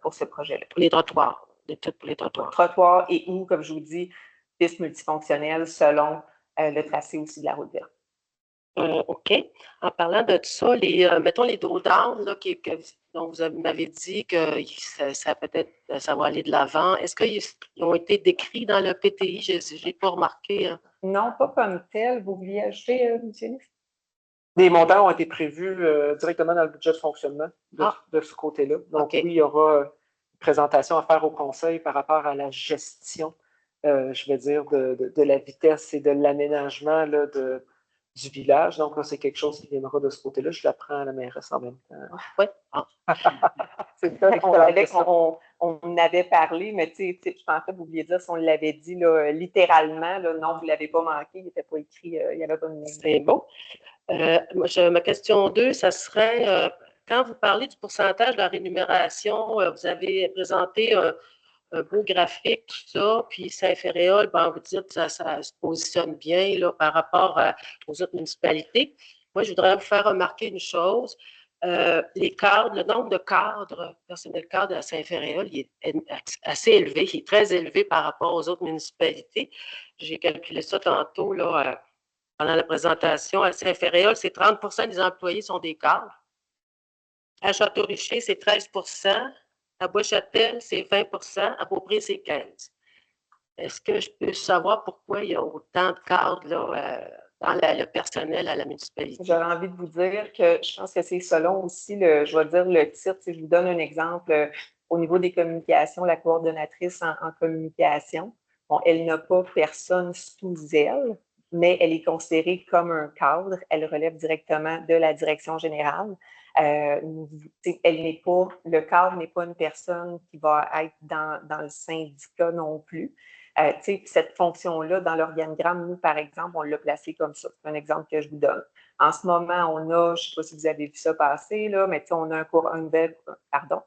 pour ce projet-là. Pour les trottoirs, l'étude pour les trottoirs. Trottoirs et ou, comme je vous dis, pistes multifonctionnelles selon le tracé aussi de la route verte. OK. En parlant de tout ça, mettons les drawdowns dont vous m'avez dit que ça va aller de l'avant. Est-ce qu'ils ont été décrits dans le PTI? Je n'ai pas remarqué. Non, pas comme tel. Vous vouliez ajouter, M. Nice? Des montants ont été prévus directement dans le budget de fonctionnement de ce côté-là. Donc, OK. oui, il y aura une présentation à faire au conseil par rapport à la gestion, je vais dire, de la vitesse et de l'aménagement du village. Donc, là, c'est quelque chose qui viendra de ce côté-là. Je l'apprends à la mairesse en même temps. Oui. C'est ça, on en avait parlé, mais tu sais, je pensais que vous vouliez dire si on l'avait dit là, littéralement, là, non, vous ne l'avez pas manqué, il n'était pas écrit, il n'y avait pas de mail. C'est beau. Ma question 2, ça serait, quand vous parlez du pourcentage de la rémunération, vous avez présenté un beau graphique, tout ça, puis Saint-Ferréol, ben, vous dites que ça se positionne bien là, par rapport aux autres municipalités. Moi, je voudrais vous faire remarquer une chose. Les cadres, le nombre de cadres, personnel cadre à Saint-Ferréol, il est assez élevé, il est très élevé par rapport aux autres municipalités. J'ai calculé ça tantôt là, pendant la présentation. À Saint-Ferréol, c'est 30 des employés sont des cadres. À Château-Richer, c'est 13 à Bois-Châtel, c'est 20 à Beaupré, c'est 15 Est-ce que je peux savoir pourquoi il y a autant de cadres là, dans le personnel à la municipalité? J'aurais envie de vous dire que je pense que c'est selon aussi, je vais dire le titre. Si je vous donne un exemple, au niveau des communications, la coordonnatrice en communication, bon, elle n'a pas personne sous elle, mais elle est considérée comme un cadre. Elle relève directement de la direction générale. Le cadre n'est pas une personne qui va être dans le syndicat non plus. Cette fonction-là, dans l'organigramme, nous, par exemple, on l'a placée comme ça. C'est un exemple que je vous donne. En ce moment, on a, je ne sais pas si vous avez vu ça passer, là, mais on a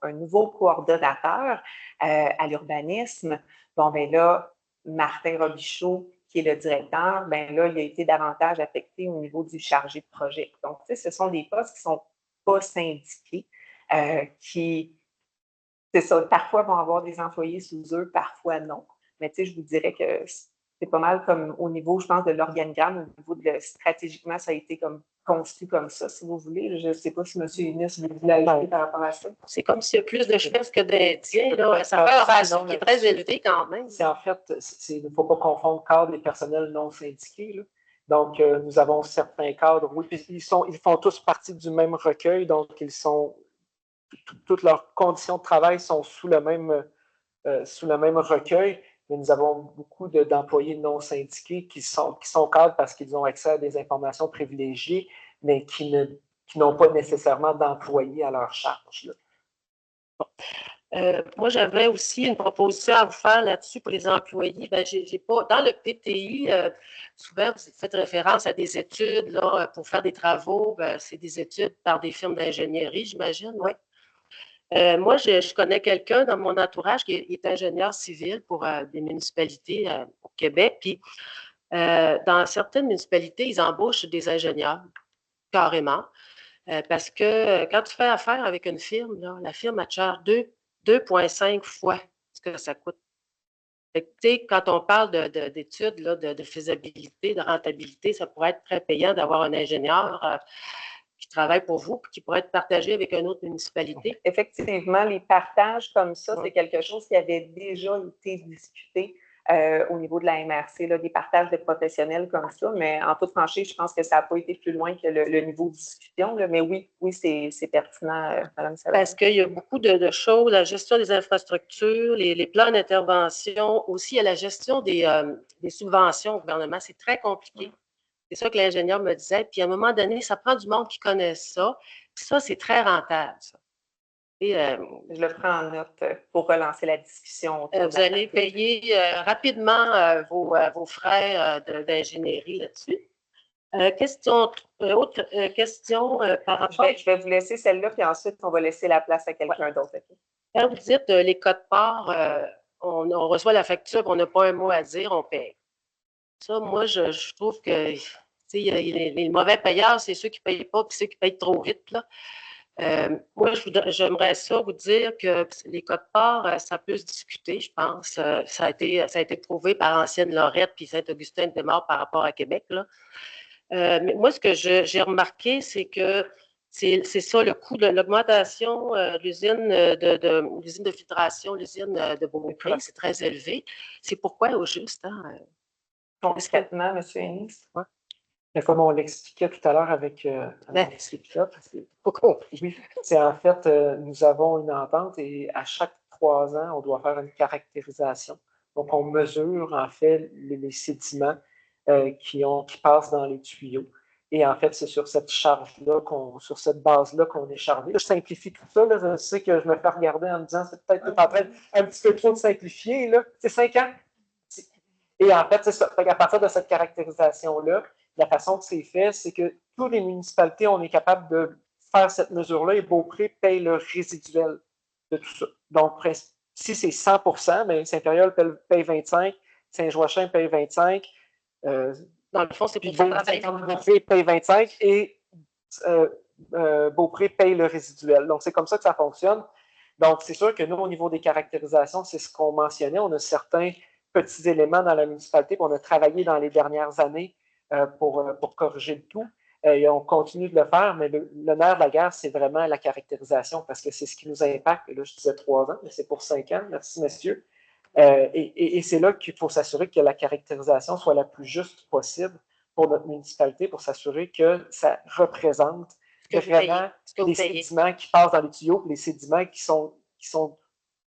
un nouveau coordonnateur à l'urbanisme. Bon, ben là, Martin Robichaud, qui est le directeur, ben là, il a été davantage affecté au niveau du chargé de projet. Donc, ce sont des postes qui ne sont pas syndiqués, qui, c'est ça, parfois vont avoir des employés sous eux, parfois non. Mais je vous dirais que c'est pas mal comme au niveau, je pense, de l'organigramme, au niveau stratégiquement, ça a été comme conçu comme ça, si vous voulez. Je ne sais pas si M. Inès voulait ajouter par rapport à ça. C'est comme s'il y a plus de chefs que d'Indiens, là. Ça fait un ratio qui est très élevé quand même. C'est en fait, il ne faut pas confondre cadre et personnel non syndiqué, là. Donc, nous avons certains cadres, oui, puis ils font tous partie du même recueil, donc toutes leurs conditions de travail sont sous le même recueil, mais nous avons beaucoup d'employés non syndiqués qui sont cadres parce qu'ils ont accès à des informations privilégiées, mais qui n'ont pas nécessairement d'employés à leur charge, là. Moi, j'avais aussi une proposition à vous faire là-dessus pour les employés. Ben, j'ai pas, dans le PTI, souvent, vous faites référence à des études là, pour faire des travaux. Ben, c'est des études par des firmes d'ingénierie, j'imagine. Oui. Moi, je connais quelqu'un dans mon entourage qui est ingénieur civil pour des municipalités au Québec. Puis, dans certaines municipalités, ils embauchent des ingénieurs, carrément. Parce que quand tu fais affaire avec une firme, là, la firme a charge 2,5 fois ce que ça coûte. Fait que, quand on parle d'études de faisabilité, de rentabilité, ça pourrait être très payant d'avoir un ingénieur qui travaille pour vous et qui pourrait être partagé avec une autre municipalité. Effectivement, les partages comme ça, c'est quelque chose qui avait déjà été discuté au niveau de la MRC, là, des partages de professionnels comme ça, mais en toute franchise, je pense que ça n'a pas été plus loin que le niveau de discussion, là, mais oui, c'est pertinent, Mme Savard. Parce qu'il y a beaucoup de choses, la gestion des infrastructures, les plans d'intervention, aussi à la gestion des subventions au gouvernement, c'est très compliqué. C'est ça que l'ingénieur me disait. Puis à un moment donné, ça prend du monde qui connaît ça. Puis ça, c'est très rentable, ça. Et, je le prends en note pour relancer la discussion. Vous allez payer rapidement vos frais d'ingénierie là-dessus. Autre question par rapport... Je vais vous laisser celle-là, puis ensuite, on va laisser la place à quelqu'un d'autre. Quand vous dites les codes-parts, on reçoit la facture, on n'a pas un mot à dire, on paye. Ça, moi, je trouve que les mauvais payeurs, c'est ceux qui ne payent pas puis ceux qui payent trop vite, là. Moi, j'aimerais ça vous dire que les codes-parts, ça peut se discuter, je pense. Ça a été prouvé par Ancienne Lorette puis Saint-Augustin-de-Desmaures par rapport à Québec, là. Mais moi, ce que j'ai remarqué, c'est que c'est ça, le coût de l'augmentation de l'usine de filtration, l'usine de Beaupré, c'est très élevé. C'est pourquoi, au juste, hein? Concrètement, M. Ennis? Ouais. Mais comme on l'expliquait tout à l'heure avec Cynthia, Pas compris. oui, c'est en fait, nous avons une entente et à chaque 3 ans, on doit faire une caractérisation. Donc, on mesure en fait les sédiments qui passent dans les tuyaux. Et en fait, c'est sur cette charge-là, sur cette base-là qu'on est chargé. Je simplifie tout ça. Là. Je sais que je me fais regarder en me disant c'est peut-être en train un petit peu trop de simplifier. C'est 5 ans. Et en fait, c'est ça. À partir de cette caractérisation-là, la façon que c'est fait, c'est que toutes les municipalités, on est capable de faire cette mesure-là et Beaupré paye le résiduel de tout ça. Donc, si c'est 100 bien, Saint-Périol paye 25, Saint-Joachim paye 25, Dans le fond, c'est pour Beaupré paye 25 et Beaupré paye le résiduel. Donc, c'est comme ça que ça fonctionne. Donc, c'est sûr que nous, au niveau des caractérisations, c'est ce qu'on mentionnait. On a certains petits éléments dans la municipalité qu'on a travaillé dans les dernières années pour corriger le tout. Et on continue de le faire, mais le nerf de la guerre, c'est vraiment la caractérisation parce que c'est ce qui nous impacte. Et là, je disais 3 ans, mais c'est pour 5 ans. Merci, messieurs. Et c'est là qu'il faut s'assurer que la caractérisation soit la plus juste possible pour notre municipalité, pour s'assurer que ça représente vraiment les sédiments qui passent dans les tuyaux, les sédiments qui sont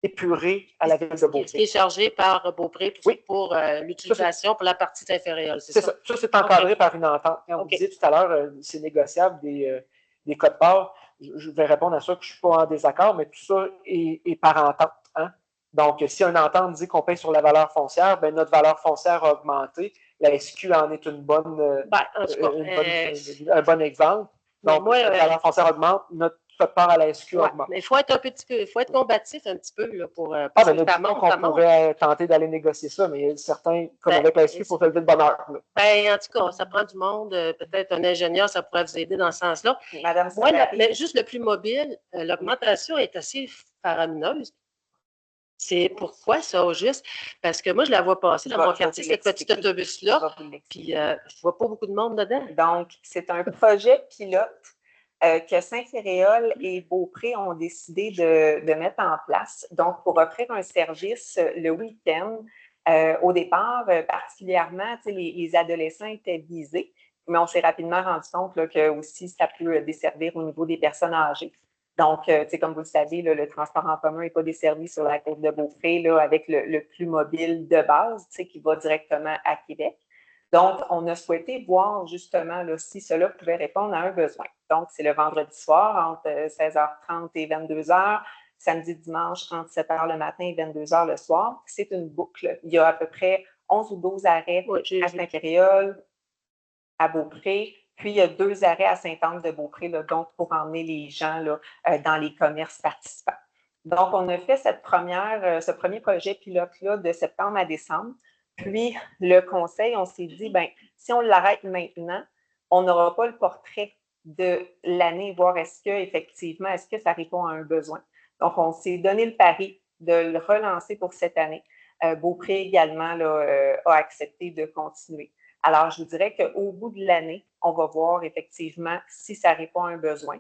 épurés à la ville de Beaupré. Ce qui est chargé par Beaupré pour l'utilisation pour la partie inférieure, c'est ça? Ça, c'est encadré par une entente. Quand vous disiez tout à l'heure, c'est négociable des codes-parts, je vais répondre à ça que je ne suis pas en désaccord, mais tout ça est par entente. Hein? Donc, si une entente dit qu'on paye sur la valeur foncière, ben, notre valeur foncière a augmenté. La SQ en est un bon exemple. Donc, la valeur foncière augmente, notre part à la SQ augmente. Mais il faut être combatif un petit peu là, pour ben, on pourrait tenter d'aller négocier ça, mais certains, comme avec la SQ, il faut se lever de bonne heure. Ben, en tout cas, ça prend du monde. Peut-être un ingénieur, ça pourrait vous aider dans ce sens-là. Madame mais juste le plus mobile, l'augmentation est assez faramineuse. C'est pourquoi ça, au juste? Parce que moi, je la vois passer dans mon quartier, cette petite autobus-là, puis je ne vois pas beaucoup de monde dedans. Donc, c'est un projet pilote que Saint-Féréol et Beaupré ont décidé de mettre en place. Donc, pour offrir un service le week-end, au départ, particulièrement, les adolescents étaient visés, mais on s'est rapidement rendu compte là, que aussi ça peut desservir au niveau des personnes âgées. Donc, comme vous le savez, là, le transport en commun n'est pas desservi sur la côte de Beaupré là, avec le plus mobile de base, qui va directement à Québec. Donc, on a souhaité voir justement là, si cela pouvait répondre à un besoin. Donc, c'est le vendredi soir entre 16h30 et 22h, samedi, dimanche entre 7h le matin et 22h le soir. C'est une boucle. Il y a à peu près 11 ou 12 arrêts à Saint-Péréol, à Beaupré, puis il y a 2 arrêts à Sainte-Anne-de-Beaupré, là, donc pour emmener les gens là, dans les commerces participants. Donc, on a fait ce premier projet pilote-là de septembre à décembre. Puis, le conseil, on s'est dit, bien, si on l'arrête maintenant, on n'aura pas le portrait de l'année, voir est-ce que ça répond à un besoin. Donc, on s'est donné le pari de le relancer pour cette année. Beaupré également là, a accepté de continuer. Alors, je vous dirais qu'au bout de l'année, on va voir effectivement si ça répond à un besoin.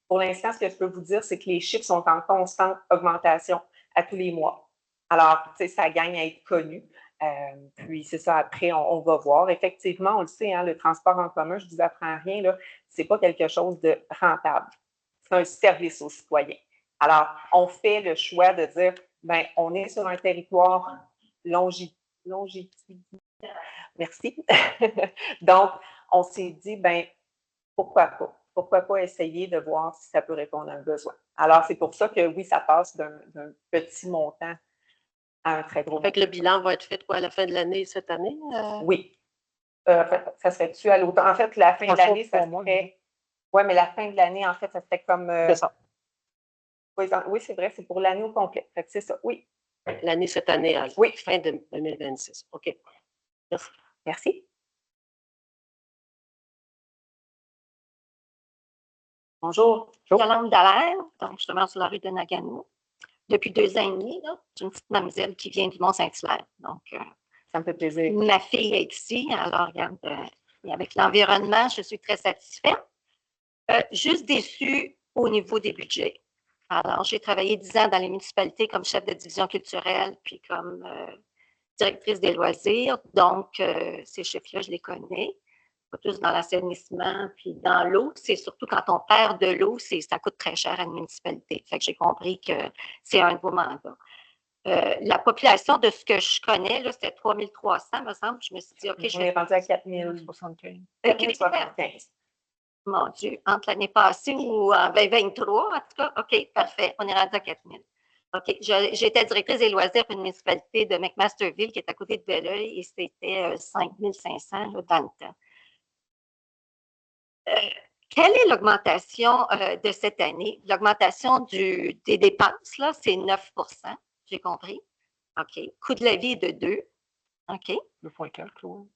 Pour l'instant, ce que je peux vous dire, c'est que les chiffres sont en constante augmentation à tous les mois. Alors, ça gagne à être connu. Puis, c'est ça, après, on va voir. Effectivement, on le sait, hein, le transport en commun, je ne vous apprends rien, ce n'est pas quelque chose de rentable. C'est un service aux citoyens. Alors, on fait le choix de dire, bien, on est sur un territoire longitudinal. Merci. Donc, on s'est dit, bien, pourquoi pas? Pourquoi pas essayer de voir si ça peut répondre à un besoin? Alors, c'est pour ça que oui, ça passe d'un petit montant à un très gros montant. Fait que le bilan va être fait quoi, à la fin de l'année cette année? Oui. En fait, ça serait-tu à l'automne? En fait, la fin de l'année, ça serait... Oui, mais la fin de l'année, en fait, ça serait comme... Oui, c'est vrai, c'est pour l'année au complet. Fait que c'est ça, oui. L'année cette année, à oui. Fin de 2026. OK. Merci. Merci. Bonjour. Yolande Dallaire, donc je demeure sur la rue de Nagano. Depuis 2 ans et demi, j'ai une petite mademoiselle qui vient du Mont-Saint-Hilaire. Donc, ça me fait plaisir. Ma fille est ici, alors regarde, avec l'environnement, je suis très satisfaite. Juste déçue au niveau des budgets. Alors, j'ai travaillé 10 ans dans les municipalités comme chef de division culturelle, puis comme directrice des loisirs. Donc, ces chiffres-là, je les connais. pas tous dans l'assainissement, puis dans l'eau. C'est surtout quand on perd de l'eau, ça coûte très cher à une municipalité. Fait que j'ai compris que c'est un nouveau mandat. La population de ce que je connais, là, c'était 3300, me semble. Je me suis dit, OK, On est rendu à 75. 4075. Mon Dieu, entre l'année passée ou en 2023, en tout cas, OK, parfait. On est rendu à 4000. OK. J'étais directrice des loisirs pour une municipalité de McMasterville qui est à côté de Belleuil et c'était 5500 là, dans le temps. Quelle est l'augmentation de cette année? L'augmentation des dépenses, là, c'est 9 j'ai compris. OK. Coût de la vie est de 2. OK. 2,4, oui.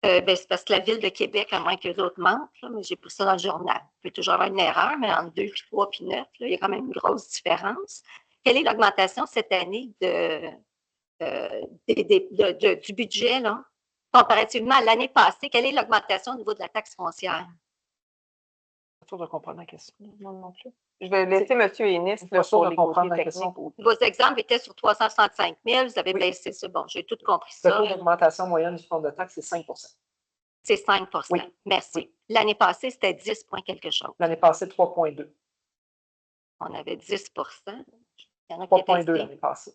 C'est parce que la Ville de Québec, à moins que les autres mentent, là, mais j'ai pris ça dans le journal. Il peut toujours avoir une erreur, mais entre 2, puis 3, puis 9, là, il y a quand même une grosse différence. Quelle est l'augmentation cette année du budget, là, comparativement à l'année passée? Quelle est l'augmentation au niveau de la taxe foncière? Pas sûr de comprendre la question. Non plus. Je vais laisser M. Ennis Pas sûr pour de les comprendre côtés la question. techniques. Vos exemples étaient sur 365 000, vous avez baissé ça. Bon, j'ai tout compris Le ça. taux d'augmentation moyenne du fonds de taxe, c'est 5 C'est 5 Oui. Merci. Oui. L'année passée, c'était 10 point quelque chose. L'année passée, 3,2. On avait 10 Il y en a qui 3,2 étaient ici. l'année passée.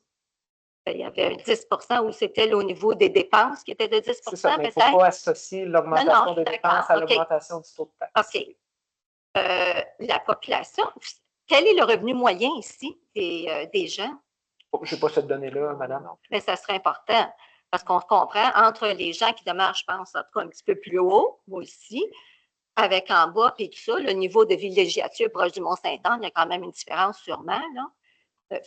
Il y avait 10 où c'était au niveau des dépenses qui était de 10 C'est ça, mais il ne faut peut-être? pas associer l'augmentation Non, des d'accord, dépenses à OK. l'augmentation du taux de taxe. OK. La population, quel est le revenu moyen ici des gens? Je n'ai pas cette donnée-là, madame. Mais ça serait important parce qu'on comprend entre les gens qui demeurent, je pense, en tout cas un petit peu plus haut, moi aussi, avec en bas et tout ça, le niveau de villégiature proche du Mont-Saint-Anne, il y a quand même une différence sûrement, là.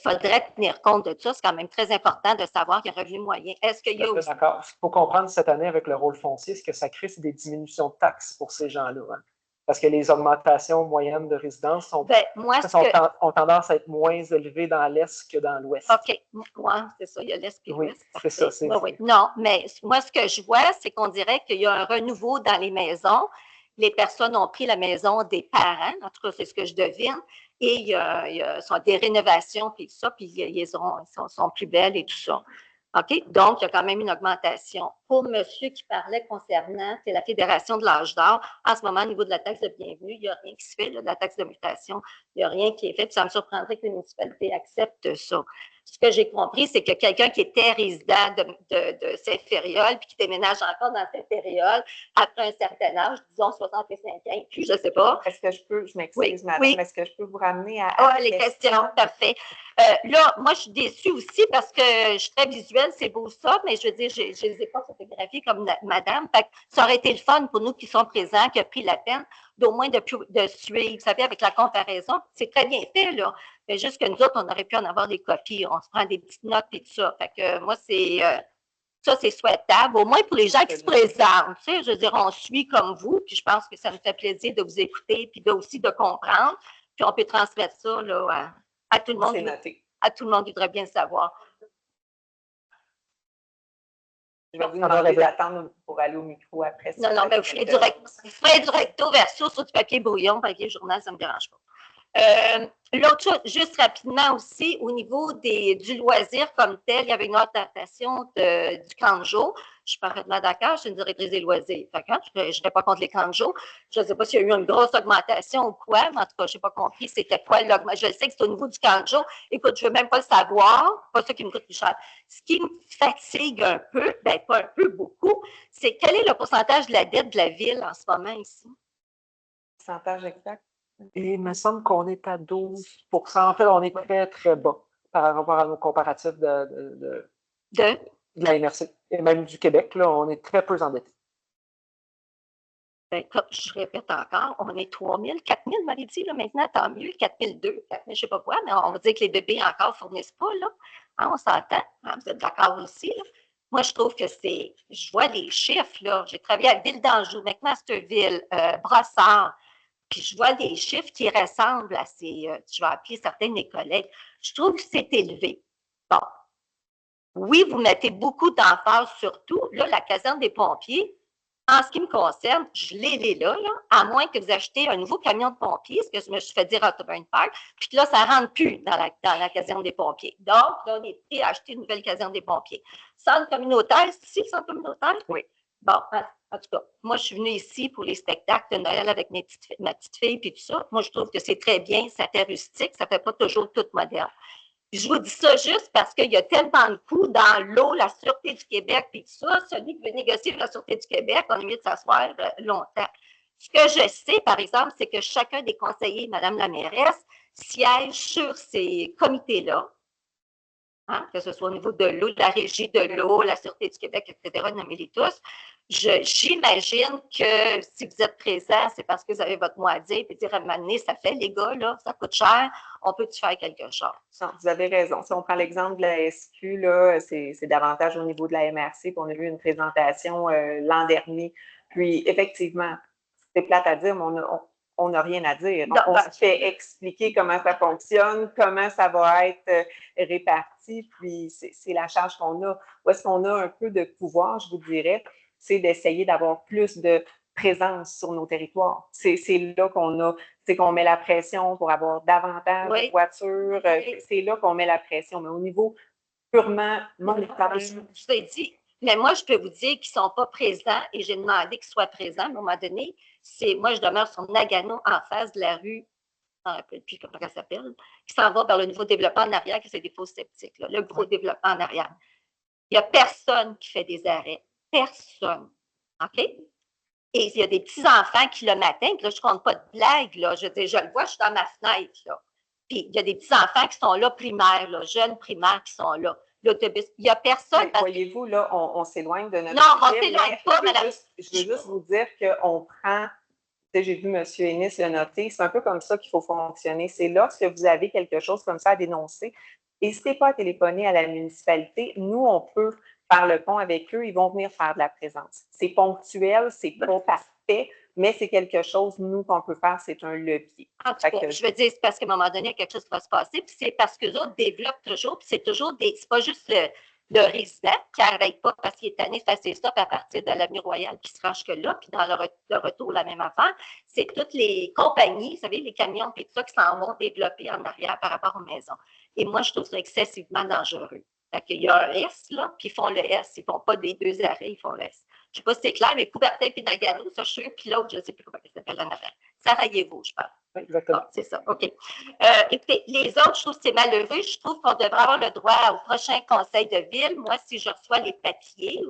Faudrait tenir compte de ça. C'est quand même très important de savoir qu'il y a un revenu moyen. Est-ce qu'il y a aussi... D'accord. Il faut comprendre cette année avec le rôle foncier, ce que ça crée, c'est des diminutions de taxes pour ces gens-là. Hein. Parce que les augmentations moyennes de résidence ont tendance à être moins élevées dans l'Est que dans l'Ouest. OK. Moi, c'est ça. Il y a l'Est et l'Ouest. Oui, c'est ça. Oui. Non, mais moi, ce que je vois, c'est qu'on dirait qu'il y a un renouveau dans les maisons. Les personnes ont pris la maison des parents. En tout cas, c'est ce que je devine. Et il y a des rénovations, puis tout ça, puis ils sont plus belles et tout ça. OK? Donc, il y a quand même une augmentation. Pour monsieur qui parlait concernant, c'est la Fédération de l'âge d'or, en ce moment, au niveau de la taxe de bienvenue, il n'y a rien qui se fait, là, de la taxe de mutation, il n'y a rien qui est fait, puis ça me surprendrait que les municipalités acceptent ça. Ce que j'ai compris, c'est que quelqu'un qui était résident de Saint-Fériol, puis qui déménage encore dans Saint-Fériol, après un certain âge, disons 65 ans, puis je ne sais pas. Est-ce que je m'excuse, madame, oui. est-ce que je peux vous ramener à les questions, parfait. Là, moi, je suis déçue aussi parce que je suis très visuelle, c'est beau ça, mais je veux dire, je ne les ai pas photographiés comme madame. Fait que ça aurait été le fun pour nous qui sont présents, qui a pris la peine d'au moins de suivre, vous savez, avec la comparaison. C'est très bien fait, là. Mais juste que nous autres, on aurait pu en avoir des copies. On se prend des petites notes et tout ça. Fait que moi, ça, c'est souhaitable, au moins pour les gens qui se présentent. Tu sais, je veux dire, on suit comme vous, puis je pense que ça me fait plaisir de vous écouter, puis aussi de comprendre. Puis on peut transmettre ça là, à tout le monde. C'est noté. À tout le monde qui voudrait bien le savoir. Je vais vous demander d'attendre pour aller au micro après. Non, mais vous ferez du recto verso sur du papier brouillon, papier journal, ça ne me dérange pas. L'autre chose, juste rapidement aussi, au niveau du loisir comme tel, il y avait une augmentation du camp de jour. Je suis parfaitement d'accord, je suis une directrice des loisirs. Je ne serais pas contre les camps de jour. Je ne sais pas s'il y a eu une grosse augmentation ou quoi, mais en tout cas, je n'ai pas compris c'était quoi l'augmentation. Je sais que c'est au niveau du camp de jour. Écoute, je ne veux même pas le savoir. Pas ça qui me coûte plus cher. Ce qui me fatigue un peu, ben pas un peu, beaucoup, c'est quel est le pourcentage de la dette de la ville en ce moment ici? Pourcentage exact? Et il me semble qu'on est à 12 %. En fait, on est très, très bas par rapport à nos comparatifs de la MRC et même du Québec. Là, on est très peu endettés. Ben, comme je répète encore, on est 3 000, 4 000, vous m'avez dit, là, maintenant, tant mieux, 4 002, 4 000, je ne sais pas quoi, mais on va dire que les bébés encore ne fournissent pas, là. Hein, on s'entend, hein, vous êtes d'accord aussi, là. Moi, je trouve que je vois les chiffres, là. J'ai travaillé à Ville d'Anjou, McMasterville, Brossard, puis je vois des chiffres qui ressemblent à je vais appeler certains de mes collègues. Je trouve que c'est élevé. Bon. Oui, vous mettez beaucoup d'emphase sur tout. Là, la caserne des pompiers, en ce qui me concerne, je l'ai là, à moins que vous achetez un nouveau camion de pompiers, ce que je me suis fait dire à Autobahn Park, puis que là, ça ne rentre plus dans la caserne des pompiers. Donc, là, on est prêt à acheter une nouvelle caserne des pompiers. Centre communautaire, c'est ici le centre communautaire? Oui. Bon, En tout cas, moi, je suis venue ici pour les spectacles de Noël avec ma petite fille puis tout ça. Moi, je trouve que c'est très bien, ça fait rustique, ça fait pas toujours tout moderne. Puis je vous dis ça juste parce qu'il y a tellement de coups dans l'eau, la Sûreté du Québec, puis tout ça. Celui qui veut négocier la Sûreté du Québec, on est mieux de s'asseoir longtemps. Ce que je sais, par exemple, c'est que chacun des conseillers, Madame la mairesse, siège sur ces comités-là, hein, que ce soit au niveau de l'eau, de la Régie de l'eau, la Sûreté du Québec, etc., nommez-les tous. J'imagine que si vous êtes présent, c'est parce que vous avez votre mot à dire, puis dire à un moment donné, ça fait, les gars, là, ça coûte cher, on peut-tu faire quelque chose? Non, vous avez raison. Si on prend l'exemple de la SQ, là, c'est davantage au niveau de la MRC, puis on a vu une présentation l'an dernier. Puis, effectivement, c'est plate à dire, mais on n'a rien à dire. Non, on se fait expliquer comment ça fonctionne, comment ça va être réparti, puis c'est la charge qu'on a. Où est-ce qu'on a un peu de pouvoir, je vous dirais, c'est d'essayer d'avoir plus de présence sur nos territoires. C'est là qu'on met la pression pour avoir davantage de voitures. C'est là qu'on met la pression. Mais au niveau purement monétaire. Je vous ai dit, mais moi, je peux vous dire qu'ils ne sont pas présents et j'ai demandé qu'ils soient présents à un moment donné. Moi, je demeure sur Nagano en face de la rue, je ne me rappelle plus comment elle s'appelle, qui s'en va vers le nouveau développement en arrière, que c'est des faux sceptiques, là, le gros développement en arrière. Il n'y a personne qui fait des arrêts. Personne. OK? Et il y a des petits-enfants qui, le matin, puis là, je ne compte pas de blague, là, je le vois, je suis dans ma fenêtre, là. Puis il y a des petits-enfants qui sont là, primaires, là, jeunes primaires qui sont là. L'autobus, il n'y a personne. Voyez-vous, là, on s'éloigne de notre. Non, on ne s'éloigne pas, madame. Je veux juste vous dire qu'on prend. J'ai vu M. Ennis le noter. C'est un peu comme ça qu'il faut fonctionner. C'est lorsque vous avez quelque chose comme ça à dénoncer, n'hésitez pas à téléphoner à la municipalité. Nous, on peut faire le pont avec eux. Ils vont venir faire de la présence. C'est ponctuel, c'est pas parfait, mais c'est quelque chose, nous, qu'on peut faire. C'est un levier. En tout cas, je veux dire, c'est parce qu'à un moment donné, il y a quelque chose qui va se passer, puis c'est parce qu'eux autres développent toujours, puis c'est toujours c'est pas juste le résident qui n'arrête pas parce qu'il est tanné de faire ses stops à partir de l'avenue Royale qui se range que là, puis dans le retour, la même affaire. C'est toutes les compagnies, vous savez, les camions, puis tout ça, qui s'en vont développer en arrière par rapport aux maisons. Et moi, je trouve ça excessivement dangereux. Fait qu'il y a un S, là, puis ils font le S. Ils ne font pas des deux arrêts, ils font le S. Je ne sais pas si c'est clair, mais Coubertin puis Nagano, ça, je suis sûr, puis l'autre, je ne sais plus comment il s'appelle en affaire. Sarajevo, je parle. Oui, exactement. Ah, c'est ça, OK. Écoutez, les autres, je trouve que c'est malheureux. Je trouve qu'on devrait avoir le droit au prochain conseil de ville. Moi, si je reçois les papiers,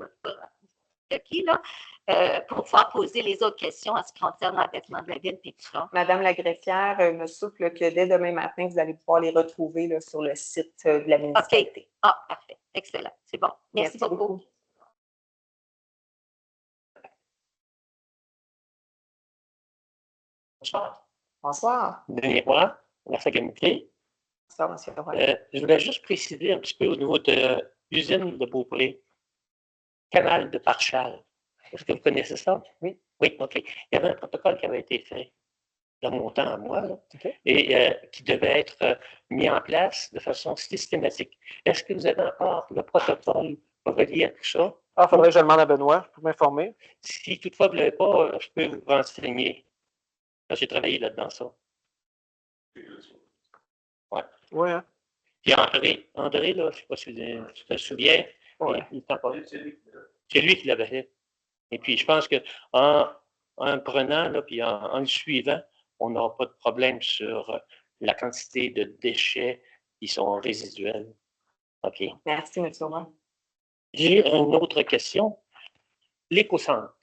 pour pouvoir poser les autres questions en ce qui concerne l'endettement de la ville et tout ça. Madame la greffière me souffle que dès demain matin, vous allez pouvoir les retrouver là, sur le site de la municipalité. OK. Ah, parfait. Excellent. C'est bon. Merci beaucoup. Bonsoir. Bonsoir. Denis Roy, la Sagamité. Bonsoir, M. Roy. Je voulais juste préciser un petit peu au niveau de l'usine de Beaupré, canal de Parchal. Est-ce que vous connaissez ça? Oui. Oui, OK. Il y avait un protocole qui avait été fait dans mon temps à moi, là, OK. et qui devait être mis en place de façon systématique. Est-ce que vous avez encore le protocole relié à tout ça? Ah, il faudrait que je demande à Benoît pour m'informer. Si toutefois vous ne l'avez pas, je peux vous renseigner. J'ai travaillé là-dedans, ça. Ouais. Oui, hein? Puis André, là, je ne sais pas si tu te souviens, Ouais. c'est lui qui l'avait fait. Et puis, je pense qu'en le prenant, là, puis en le suivant, on n'aura pas de problème sur la quantité de déchets qui sont résiduels. OK. Merci, M. Roy. J'ai une autre question. L'éco-centre,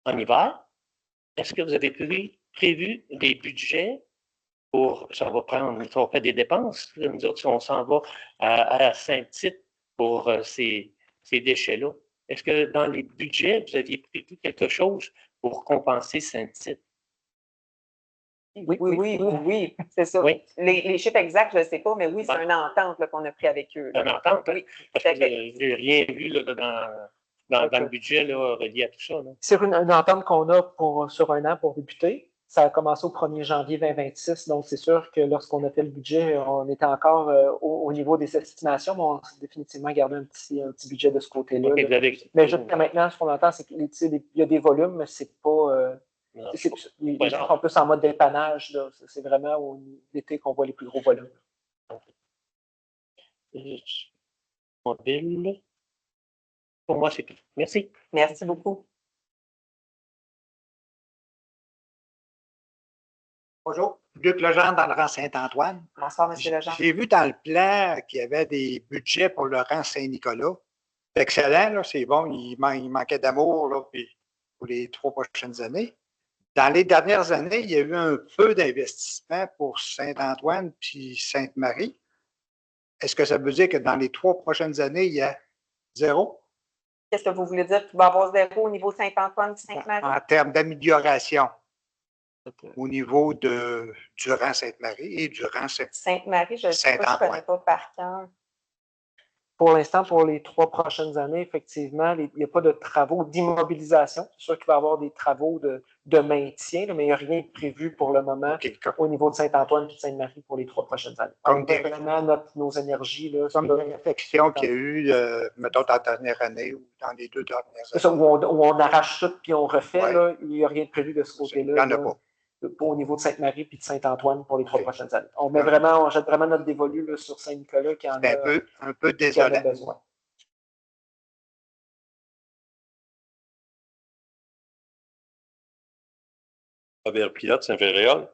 en hiver, est-ce que vous avez prévu des budgets pour, ça va faire des dépenses, nous autres, si on s'en va à Saint-Tite pour ces déchets-là. Est-ce que dans les budgets, vous aviez prévu quelque chose pour compenser Saint-Tite? Oui, c'est ça. Oui. Les chiffres exacts, je ne sais pas, mais oui, c'est une entente qu'on a pris avec eux. Une entente, oui. Parce que je n'ai rien vu là, dans le budget là, relié à tout ça. C'est une entente qu'on a sur un an pour débuter. Ça a commencé au 1er janvier 2026, donc c'est sûr que lorsqu'on a fait le budget, on était encore au niveau des estimations, mais on a définitivement gardé un petit budget de ce côté-là. Okay, mais jusqu'à maintenant, ce qu'on entend, c'est qu'il y a des volumes, mais c'est pas... les gens sont plus en mode dépannage. Là. C'est vraiment au l'été qu'on voit les plus gros volumes. Mobile. Pour moi, c'est tout. Merci. Merci beaucoup. Bonjour, Luc Legendre dans le rang Saint-Antoine. Bonsoir, M. Legendre. J'ai vu dans le plan qu'il y avait des budgets pour le rang Saint-Nicolas. C'est excellent, là, c'est bon, il manquait d'amour là, puis pour les 3 prochaines années. Dans les dernières années, il y a eu un peu d'investissement pour Saint-Antoine puis Sainte-Marie. Est-ce que ça veut dire que dans les 3 prochaines années, il y a 0? Qu'est-ce que vous voulez dire qu'il va y avoir 0 au niveau Saint-Antoine et Sainte-Marie? En termes d'amélioration au niveau du rang Sainte-Marie et du rang Sainte-Marie, je ne sais pas, je ne connais pas par cœur. Pour l'instant, pour les 3 prochaines années, effectivement, il n'y a pas de travaux d'immobilisation. C'est sûr qu'il va y avoir des travaux de maintien, là, mais il n'y a rien de prévu pour le moment au niveau de Saint-Antoine et de Sainte-Marie pour les 3 prochaines années. On met vraiment nos énergies. Là, comme des réflexions qu'il y a eu, mettons, dans la dernière année ou dans les 2 dernières années. Ça, où on arrache tout puis on refait, Ouais. là, il n'y a rien de prévu de ce côté-là. Il n'y en a pas. Au niveau de Sainte-Marie et de Saint-Antoine pour les 3 prochaines années. On jette vraiment notre dévolu là, sur Saint-Nicolas qui en a, un peu qui en a désolant. besoin. Robert Pilote, Saint-Féréol.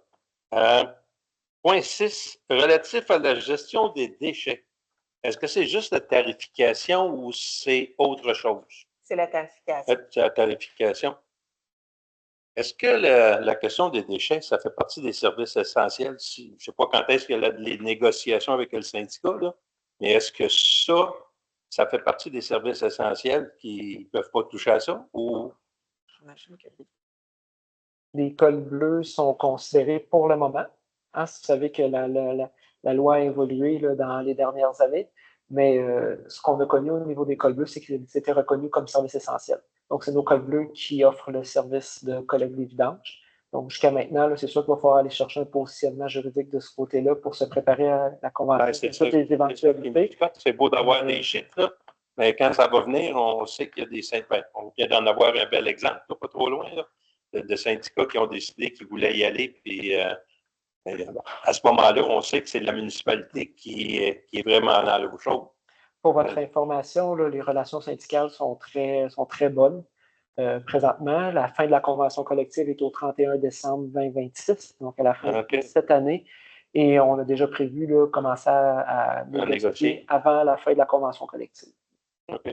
Point 6, relatif à la gestion des déchets. Est-ce que c'est juste la tarification ou c'est autre chose? C'est la tarification. C'est la tarification. Est-ce que la question des déchets, ça fait partie des services essentiels? Je ne sais pas quand est-ce qu'il y a les négociations avec le syndicat, là, mais est-ce que ça fait partie des services essentiels qui ne peuvent pas toucher à ça? Ou... Les cols bleus sont considérés pour le moment. Hein, vous savez que la loi a évolué là, dans les dernières années, mais ce qu'on a connu au niveau des cols bleus, c'est qu'ils étaient reconnus comme service essentiel. Donc, c'est nos cols bleus qui offrent le service de collecte des vidanges. Donc, jusqu'à maintenant, c'est sûr qu'il va falloir aller chercher un positionnement juridique de ce côté-là pour se préparer à la convention de toutes les éventualités. C'est beau d'avoir des chiffres, là, mais quand ça va venir, on sait qu'il y a des syndicats. On vient d'en avoir un bel exemple, là, pas trop loin, là, de syndicats qui ont décidé qu'ils voulaient y aller. Puis, à ce moment-là, on sait que c'est la municipalité qui est vraiment dans l'eau chaude. Pour votre information, là, les relations syndicales sont très bonnes. Présentement, la fin de la convention collective est au 31 décembre 2026, donc à la fin de cette année. Et on a déjà prévu là, commencer à négocier avant la fin de la convention collective. OK.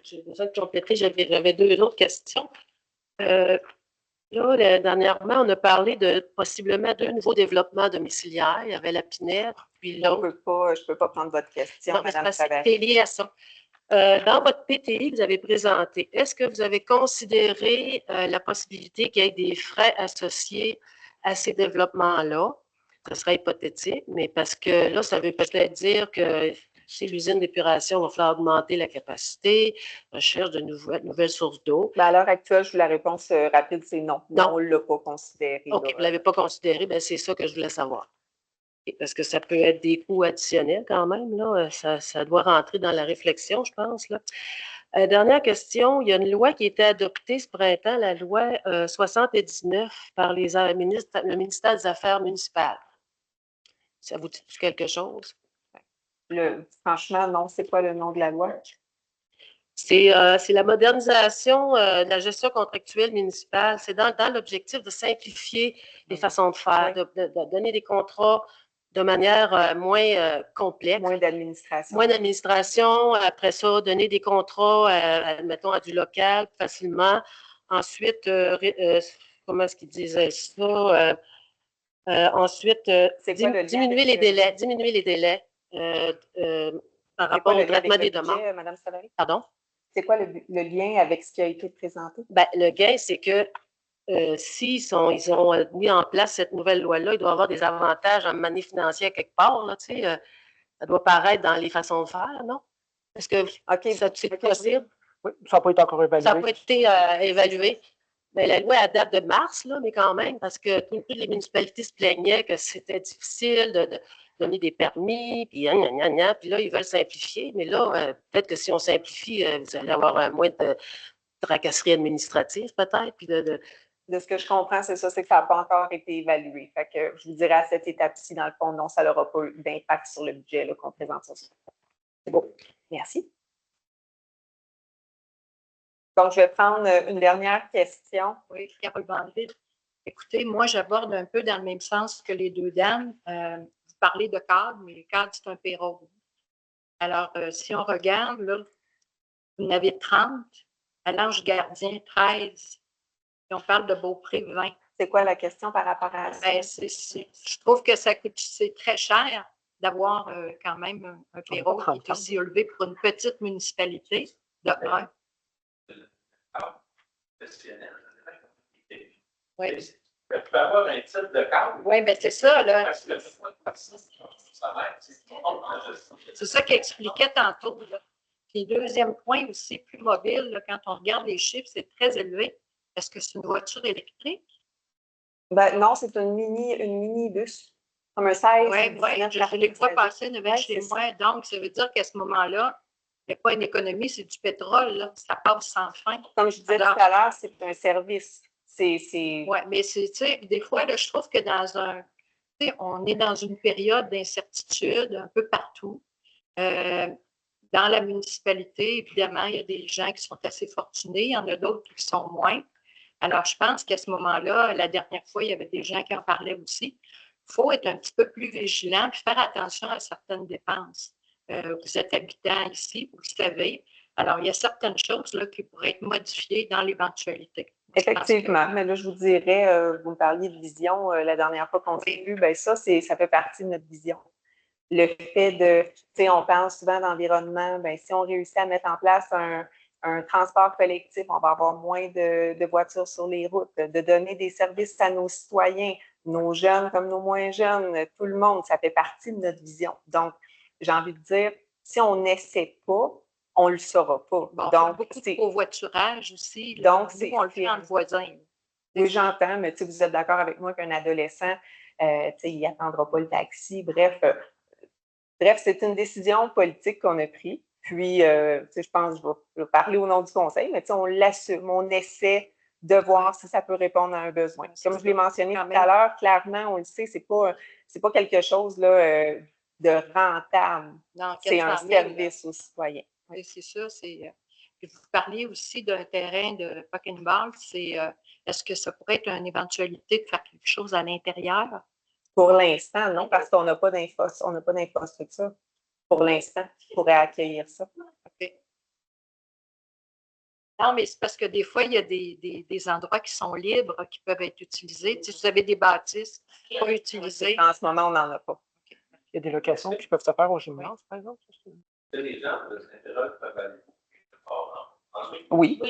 J'ai besoin de compléter. J'avais 2 autres questions. Là, dernièrement, on a parlé de possiblement 2 nouveaux développements domiciliaires. Il y avait la Pinette, puis l'autre. Je ne peux pas prendre votre question, Non, Mme Savary. c'est lié à ça. Dans votre PTI que vous avez présenté, est-ce que vous avez considéré la possibilité qu'il y ait des frais associés à ces développements-là? Ce serait hypothétique, mais parce que là, ça veut peut-être dire que chez l'usine d'épuration, il va falloir augmenter la capacité, recherche de nouvelles sources d'eau. À l'heure actuelle, la réponse rapide, c'est non. Non. On ne l'a pas considéré. OK, vous ne l'avez pas considéré, bien, c'est ça que je voulais savoir. Parce que ça peut être des coûts additionnels quand même, là. Ça doit rentrer dans la réflexion, je pense, là. Dernière question, il y a une loi qui a été adoptée ce printemps, la loi 79 par le ministère des Affaires municipales. Ça vous dit quelque chose? Franchement, non. C'est quoi le nom de la loi? C'est la modernisation de la gestion contractuelle municipale. C'est dans l'objectif de simplifier les façons de faire, de donner des contrats de manière moins complexe. Moins d'administration. Moins d'administration. Après ça, donner des contrats, mettons, à du local facilement. Ensuite, comment est-ce qu'ils disaient ça? Ensuite, diminuer les délais par rapport au traitement des demandes. Mme Savary? Pardon? C'est quoi le lien avec ce qui a été présenté? Bien, le gain, c'est que s'ils ont mis en place cette nouvelle loi-là, il doit y avoir des avantages en monnaie financière quelque part. Là, ça doit paraître dans les façons de faire, non? Est-ce que c'est possible? Oui, ça n'a pas été encore évalué. Ça n'a pas été évalué. Mais la loi date de mars, là, mais quand même, parce que toutes les municipalités se plaignaient que c'était difficile de donner des permis, puis puis là, ils veulent simplifier. Mais là, peut-être que si on simplifie, vous allez avoir moins de tracasseries administratives, peut-être. Puis de ce que je comprends, c'est ça, c'est que ça n'a pas encore été évalué. Fait que je vous dirais à cette étape-ci, dans le fond, non, ça n'aura pas eu d'impact sur le budget qu'on présente ce soir. C'est beau. Merci. Donc, je vais prendre une dernière question. Oui, Carole Bandit. Écoutez, moi, j'aborde un peu dans le même sens que les deux dames. Vous parlez de cadre, mais le cadre, c'est un payroll. Alors, si on regarde, là, vous en avez 30, à l'ange gardien, 13, et on parle de Beaupré, 20. C'est quoi la question par rapport à ça? Ben, je trouve que c'est très cher d'avoir quand même un payroll qui est aussi élevé pour une petite municipalité de 1. Oui. Tu peux avoir un titre de cadre. Oui, bien c'est ça, là. Parce que C'est ça qu'il expliquait tantôt, là. Puis deuxième point aussi, plus mobile, là, quand on regarde les chiffres, c'est très élevé. Est-ce que c'est une voiture électrique? Ben, non, c'est une minibus. Comme un 16. Oui, je l'ai pas passé devant chez moi. Donc, ça veut dire qu'à ce moment-là, il n'y a pas une économie, c'est du pétrole, là. Ça passe sans fin. Comme je disais tout à l'heure, c'est un service. Oui, mais tu sais, des fois, là, je trouve que on est dans une période d'incertitude un peu partout. Dans la municipalité, évidemment, il y a des gens qui sont assez fortunés, il y en a d'autres qui sont moins. Alors, je pense qu'à ce moment-là, la dernière fois, il y avait des gens qui en parlaient aussi. Il faut être un petit peu plus vigilant et faire attention à certaines dépenses. Vous êtes habitant ici, vous le savez. Alors, il y a certaines choses là, qui pourraient être modifiées dans l'éventualité. Effectivement, mais là, je vous dirais, vous me parliez de vision la dernière fois qu'on s'est vu, bien ça fait partie de notre vision. Le fait de, tu sais, on parle souvent d'environnement, bien si on réussit à mettre en place un transport collectif, on va avoir moins de voitures sur les routes, de donner des services à nos citoyens, nos jeunes comme nos moins jeunes, tout le monde, ça fait partie de notre vision. Donc, j'ai envie de dire, si on n'essaie pas, on ne le saura pas. Bon, donc, beaucoup de covoiturage aussi. Là. Donc, nous, on le fait entre voisins. Oui, j'entends, mais vous êtes d'accord avec moi qu'un adolescent, il n'attendra pas le taxi. Bref, c'est une décision politique qu'on a prise. Puis, je pense que je vais parler au nom du conseil, mais on l'assume, on essaie de voir si ça peut répondre à un besoin. Comme je l'ai mentionné tout à l'heure, clairement, on le sait, c'est pas quelque chose là, de rentable. C'est un service aux citoyens. Oui, c'est ça. Vous parliez aussi d'un terrain de Pokéball. Est-ce que ça pourrait être une éventualité de faire quelque chose à l'intérieur? Pour l'instant, non, parce qu'on n'a pas d'infrastructure. Pour l'instant, qui pourrait accueillir ça. OK. Non, mais c'est parce que des fois, il y a des endroits qui sont libres, qui peuvent être utilisés. Si vous avez des bâtisses pas utilisées. En ce moment, on n'en a pas. Il y a des locations qui peuvent se faire au gymnase, par exemple. Les gens de Saint-Hérol peuvent aller ensuite. Oui.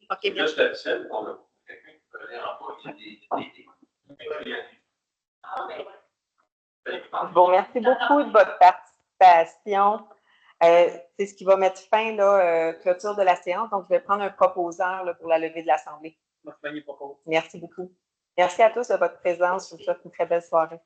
OK. C'est juste difficile qu'on a quelqu'un qui peut aller envoyer Je vous remercie beaucoup de votre participation. C'est ce qui va mettre fin là, clôture de la séance. Donc, je vais prendre un proposeur là, pour la levée de l'Assemblée. Merci beaucoup. Merci à tous de votre présence. Je vous souhaite une très belle soirée.